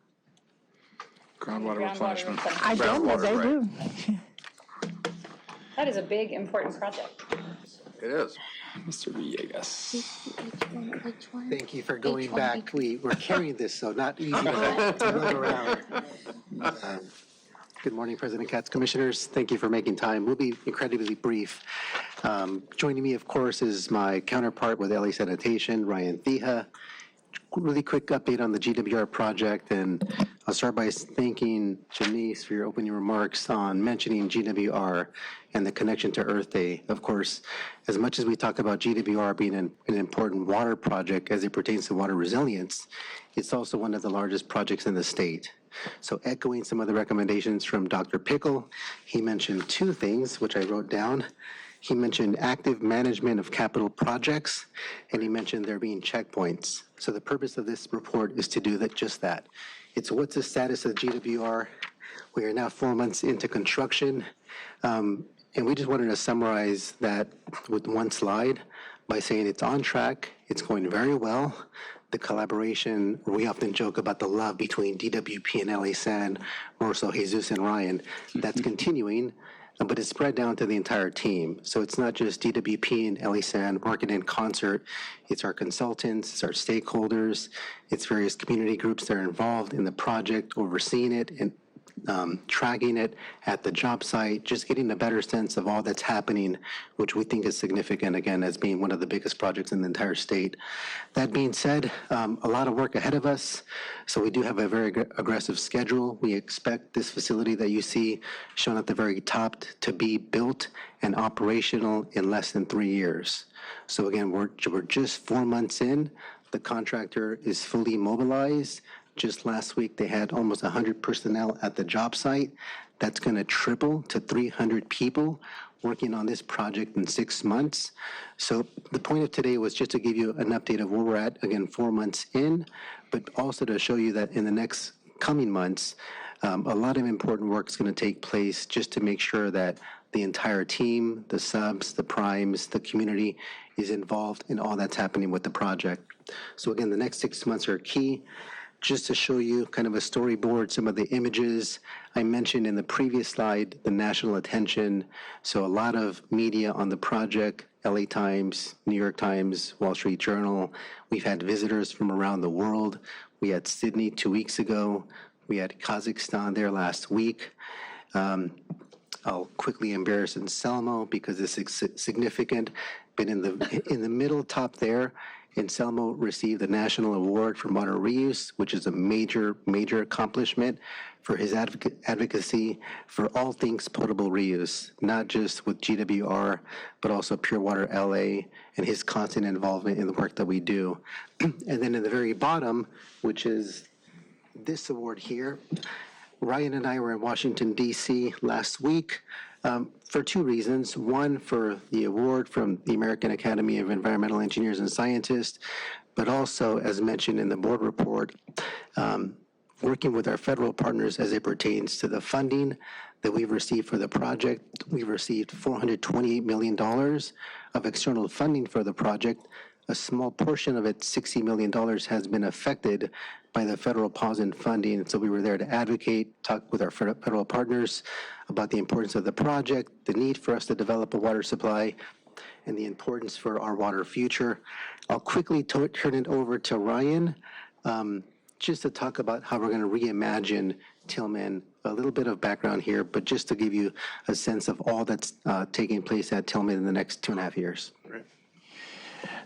Groundwater replenishment. I don't, but they Groundwater, do. That is a big, important project. It is. Mr. Villegas. Which one? Thank you for going H1, back. We're carrying this, so not easy to run around. Good morning, President KATZ, Commissioners. Thank you for making time. We'll be incredibly brief. Joining me, of course, is my counterpart with LA Sanitation, Ryan Thieha. Really quick update on the GWR project, and I'll start by thanking Janice for your opening remarks on mentioning GWR and the connection to Earth Day. Of course, as much as we talk about GWR being an important water project as it pertains to water resilience, it's also one of the largest projects in the state. So echoing some of the recommendations from Dr. Pickle, he mentioned two things, which I wrote down. He mentioned active management of capital projects, and he mentioned there being checkpoints. So the purpose of this report is to do that, just that. It's what's the status of GWR. We are now 4 months into construction, and we just wanted to summarize that with one slide by saying it's on track, it's going very well. The collaboration, we often joke about the love between DWP and LA San, more so Jesus and Ryan, that's continuing, but it's spread down to the entire team. So it's not just DWP and LA San working in concert. It's our consultants, it's our stakeholders, it's various community groups that are involved in the project, overseeing it and tracking it at the job site, just getting a better sense of all that's happening, which we think is significant, again, as being one of the biggest projects in the entire state. That being said, a lot of work ahead of us, so we do have a very aggressive schedule. We expect this facility that you see shown at the very top to be built and operational in less than 3 years. So again, we're just 4 months in. The contractor is fully mobilized. Just last week, they had almost 100 personnel at the job site. That's going to triple to 300 people working on this project in 6 months. So the point of today was just to give you an update of where we're at, again, 4 months in, but also to show you that in the next coming months, a lot of important work is going to take place just to make sure that the entire team, the subs, the primes, the community is involved in all that's happening with the project. So again, the next 6 months are key. Just to show you kind of a storyboard, some of the images I mentioned in the previous slide, the national attention. So a lot of media on the project, LA Times, New York Times, Wall Street Journal. We've had visitors from around the world. We had Sydney 2 weeks ago. We had Kazakhstan there last week. I'll quickly embarrass Anselmo because this is significant. But in the middle top there, Anselmo received the National Award for Water Reuse, which is a major accomplishment for his advocacy for all things potable reuse, not just with GWR, but also Pure Water LA and his constant involvement in the work that we do. And then in the very bottom, which is this award here, Ryan and I were in Washington, D.C. last week for two reasons. One, for the award from the American Academy of Environmental Engineers and Scientists, but also, as mentioned in the board report, working with our federal partners as it pertains to the funding that we've received for the project. We've received $428 million of external funding for the project. A small portion of it, $60 million, has been affected by the federal pause in funding. So we were there to advocate, talk with our federal partners about the importance of the project, the need for us to develop a water supply, and the importance for our water future. I'll quickly turn it over to Ryan, just to talk about how we're going to reimagine Tillman. A little bit of background here, but just to give you a sense of all that's taking place at Tillman in the next 2.5 years.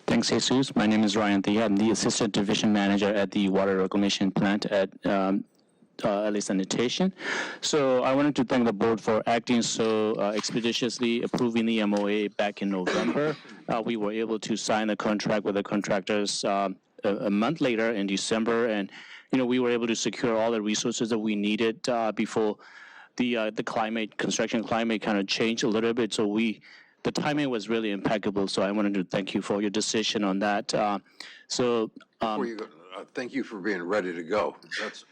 Thanks, Jesus. My name is Ryan Thea. I'm the Assistant Division Manager at the Water Reclamation Plant at LA Sanitation. So I wanted to thank the board for acting so expeditiously, approving the MOA back in November. We were able to sign a contract with the contractors a month later in December, and we were able to secure all the resources that we needed before the construction climate kind of changed a little bit. So the timing was really impeccable, so I wanted to thank you for your decision on that. Before you go, thank you for being ready to go. That's,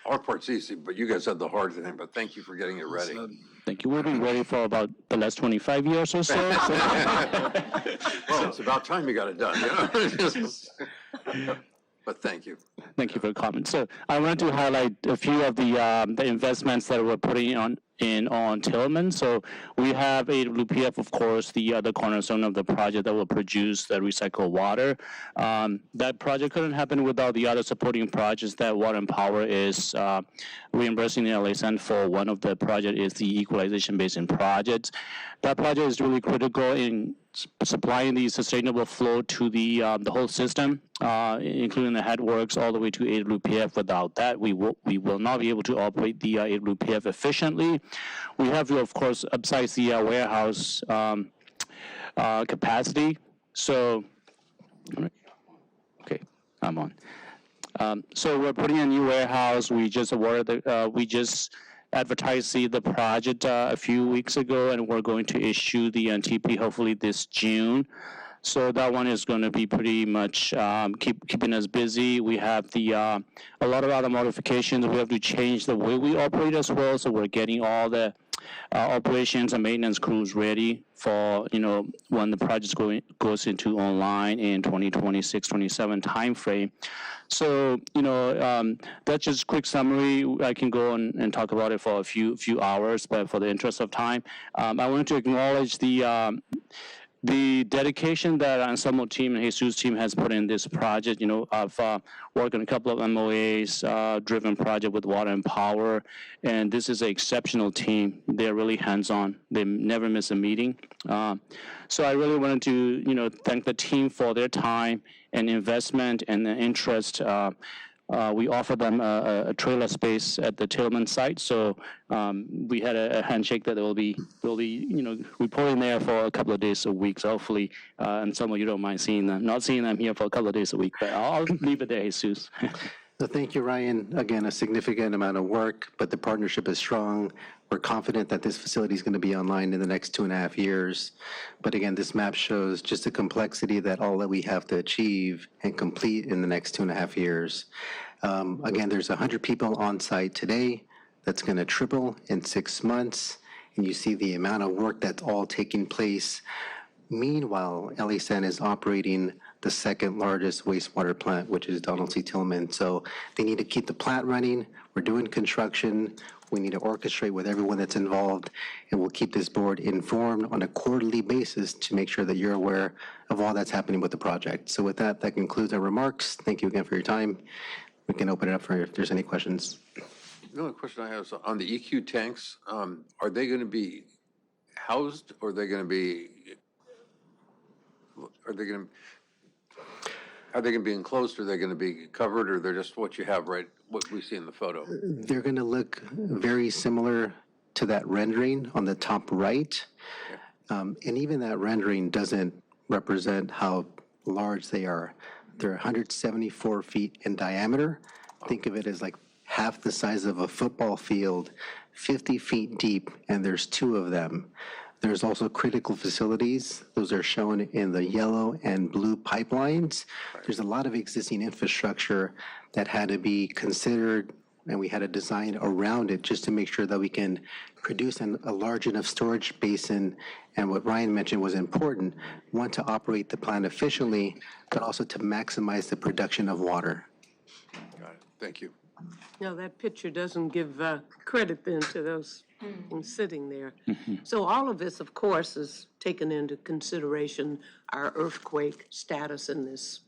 our part's easy, but you guys had the hard thing, but thank you for getting it ready. Thank you. We've been ready for about the last 25 years or so. Well, it's about time you got it done, But thank you. Thank you for the comment. So I wanted to highlight a few of the investments that we're putting on Tillman. So we have AWPF, of course, the other cornerstone of the project that will produce the recycled water. That project couldn't happen without the other supporting projects that Water and Power is reimbursing the LASN for. One of the project is the Equalization Basin project. That project is really critical in supplying the sustainable flow to the whole system, including the headworks all the way to AWPF. Without that, we will not be able to operate the AWPF efficiently. We have to, of course, upsize the warehouse capacity. So, okay, I'm on. So we're putting a new warehouse. We just advertised the project a few weeks ago, and we're going to issue the NTP hopefully this June. So that one is going to be pretty much keeping us busy. We have a lot of other modifications. We have to change the way we operate as well. So we're getting all the operations and maintenance crews ready for when the project goes into online in 2026-27 timeframe. So that's just a quick summary. I can go and talk about it for a few hours, but for the interest of time, I wanted to acknowledge the dedication that Anselmo team and Jesus team has put in this project. I've worked on a couple of MOAs, driven project with Water and Power, and this is an exceptional team. They're really hands-on. They never miss a meeting. So I really wanted to, thank the team for their time and investment and the interest. We offered them a trailer space at the Tillman site, so we had a handshake that they'll be reporting there for a couple of days a week. So hopefully, and some of you don't mind not seeing them here for a couple of days a week. But I'll leave it there, Jesus. So thank you, Ryan. Again, a significant amount of work, but the partnership is strong. We're confident that this facility is going to be online in the next 2.5 years. But again, this map shows just the complexity that all that we have to achieve and complete in the next 2.5 years. Again, there's 100 people on site today. That's going to triple in 6 months. And you see the amount of work that's all taking place. Meanwhile, LASN is operating the second largest wastewater plant, which is Donald C. Tillman. So they need to keep the plant running. We're doing construction. We need to orchestrate with everyone that's involved, and we'll keep this board informed on a quarterly basis to make sure that you're aware of all that's happening with the project. So with that, that concludes our remarks. Thank you again for your time. We can open it up for if there's any questions. The only question I have is on the EQ tanks, are they going to be housed, or are they going to be enclosed, or are they going to be covered, or they're just what you have what we see in the photo? They're going to look very similar to that rendering on the top right. And even that rendering doesn't represent how large they are. They're 174 feet in diameter. Think of it as like half the size of a football field, 50 feet deep, and there's 2 of them. There's also critical facilities. Those are shown in the yellow and blue pipelines. There's a lot of existing infrastructure that had to be considered, and we had to design around it just to make sure that we can produce a large enough storage basin. And what Ryan mentioned was important, one, to operate the plant efficiently, but also to maximize the production of water. Got it. Thank you. No, that picture doesn't give credit then to those sitting there. So all of this, of course, is taken into consideration our earthquake status in this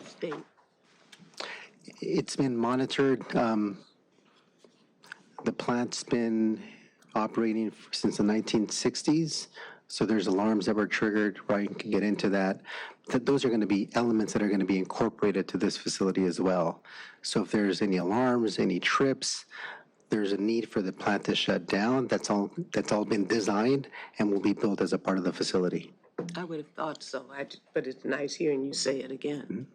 state. It's been monitored. The plant's been operating since the 1960s, so there's alarms that were triggered. Ryan can get into that. Those are going to be elements that are going to be incorporated to this facility as well. So if there's any alarms, any trips, there's a need for the plant to shut down. That's all been designed and will be built as a part of the facility. I would have thought so, but it's nice hearing you say it again.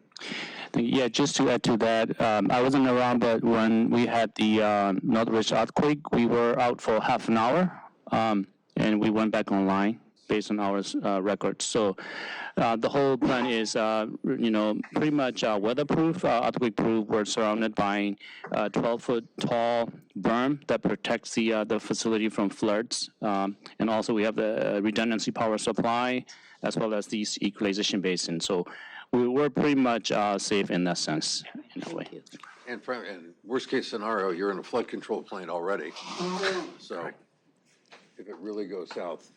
Yeah, just to add to that, I wasn't around, but when we had the Northridge earthquake, we were out for half an hour, and we went back online based on our records. So the whole plan is, pretty much weatherproof, earthquake-proof. We're surrounded by a 12-foot tall berm that protects the facility from floods, and also we have the redundancy power supply as well as these equalization basin. So we're pretty much safe in that sense, in a way. And worst case scenario, you're in a flood control plain already. So if it really goes south,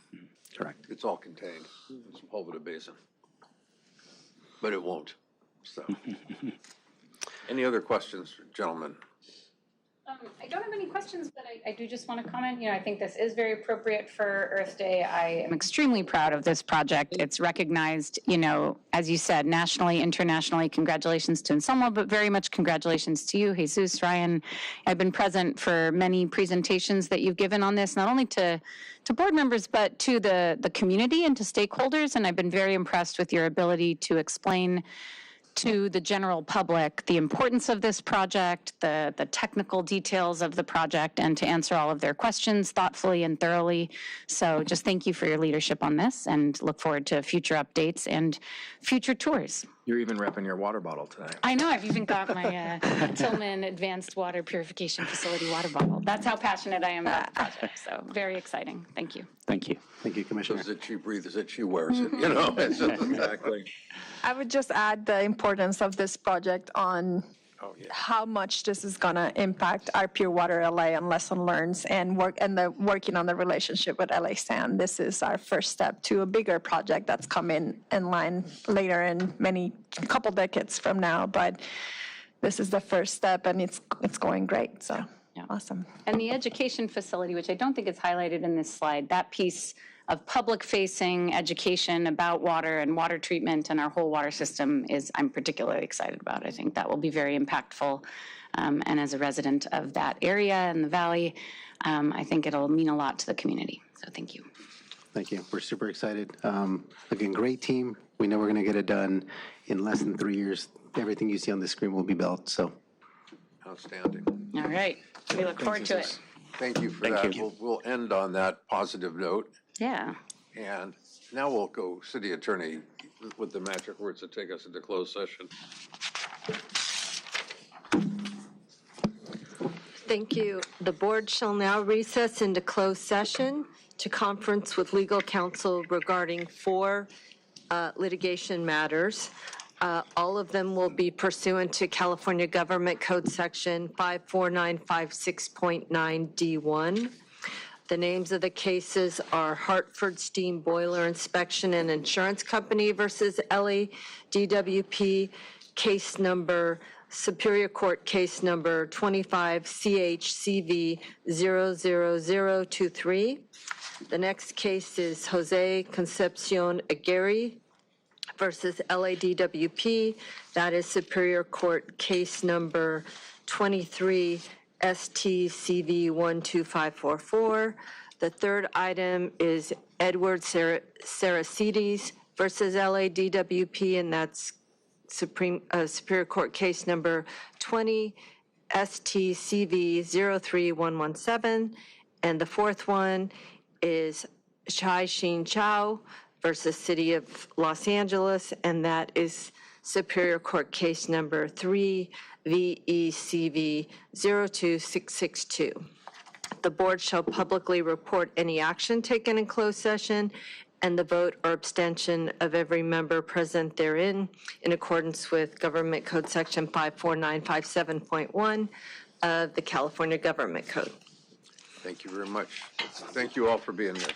correct, it's all contained. It's a Hulvita Basin. But it won't, so. Any other questions, gentlemen? I don't have any questions, but I do just want to comment. I think this is very appropriate for Earth Day. I am Extremely proud of this project. It's recognized, as you said, nationally, internationally. Congratulations to Anselmo, but very much congratulations to you, Jesus, Ryan. I've been present for many presentations that you've given on this, not only to board members, but to the community and to stakeholders. And I've been very impressed with your ability to explain to the general public the importance of this project, the technical details of the project, and to answer all of their questions thoughtfully and thoroughly. So just thank you for your leadership on this, and look forward to future updates and future tours. You're even repping your water bottle today. I know, I've even got my Tillman Advanced Water Purification Facility water bottle. That's how passionate I am about the project, so very exciting. Thank you. Thank you. Thank you, Commissioner. Does it she breathes it, she wears it, It's just exactly. I would just add the importance of this project on how much this is going to impact our Pure Water LA and lesson learns and working on the relationship with LA Sand. This is our first step to a bigger project that's coming in line later in couple decades from now. But this is the first step, and it's going great. So awesome. And the education facility, which I don't think is highlighted in this slide, that piece of public-facing education about water and water treatment and our whole water system I'm particularly excited about. I think that will be very impactful. And as a resident of that area and the valley, I think it'll mean a lot to the community. So thank you. Thank you. We're super excited. Again, great team. We know we're going to get it done in less than 3 years. Everything you see on the screen will be built. So, Outstanding. All right. We look forward to it. Thank you for that. We'll end on that positive note. Yeah. And now we'll go City Attorney with the magic words that take us into closed session. Thank you. The board shall now recess into closed session to conference with legal counsel regarding 4 litigation matters. All of them will be pursuant to California Government Code Section 54956.9D1. The names of the cases are Hartford Steam Boiler Inspection and Insurance Company versus LEDWP, case number, Superior Court case number 25 CHCV 00023. The next case is Jose Concepcion Aguirre versus LADWP. That is Superior Court case number 23 STCV 12544. The third item is Edward Saracides versus LADWP, and that's Superior Court case number 20 STCV 03117. And the fourth one is Chai Shin Chow versus City of Los Angeles, and that is Superior Court case number 3 VECV 02662. The board shall publicly report any action taken in closed session and the vote or abstention of every member present therein in accordance with Government Code Section 54957.1 of the California Government Code. Thank you very much. Thank you all for being there.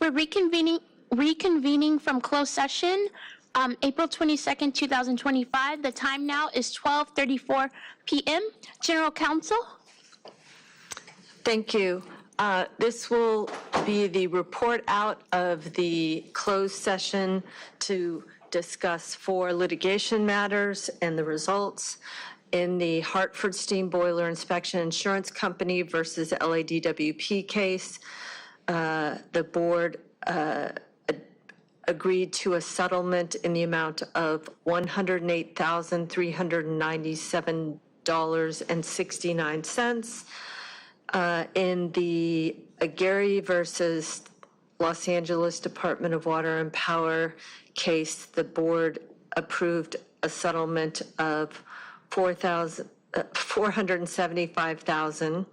We're reconvening from closed session, April 22nd, 2025. The time now is 12:34 p.m. General Counsel? Thank you. This will be the report out of the closed session to discuss 4 litigation matters and the results in the Hartford Steam Boiler Inspection Insurance Company versus LADWP case. The board agreed to a settlement in the amount of $108,397.69. In the Aguirre versus Los Angeles Department of Water and Power case, the board approved a settlement of $475,000.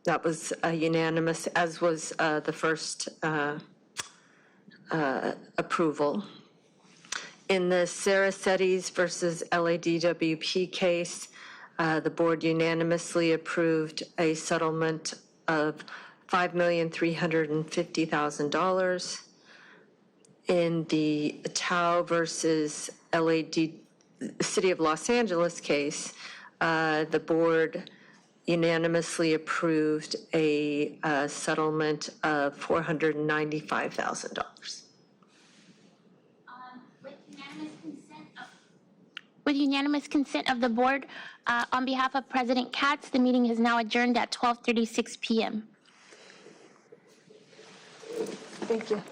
That was unanimous, as was the first approval. In the Saracettis versus LADWP case, the board unanimously approved a settlement of $5,350,000. In the Tao versus City of Los Angeles case, the board unanimously approved a settlement of $495,000. With unanimous consent of the board, on behalf of President KATZ, the meeting is now adjourned at 12:36 p.m. Thank you.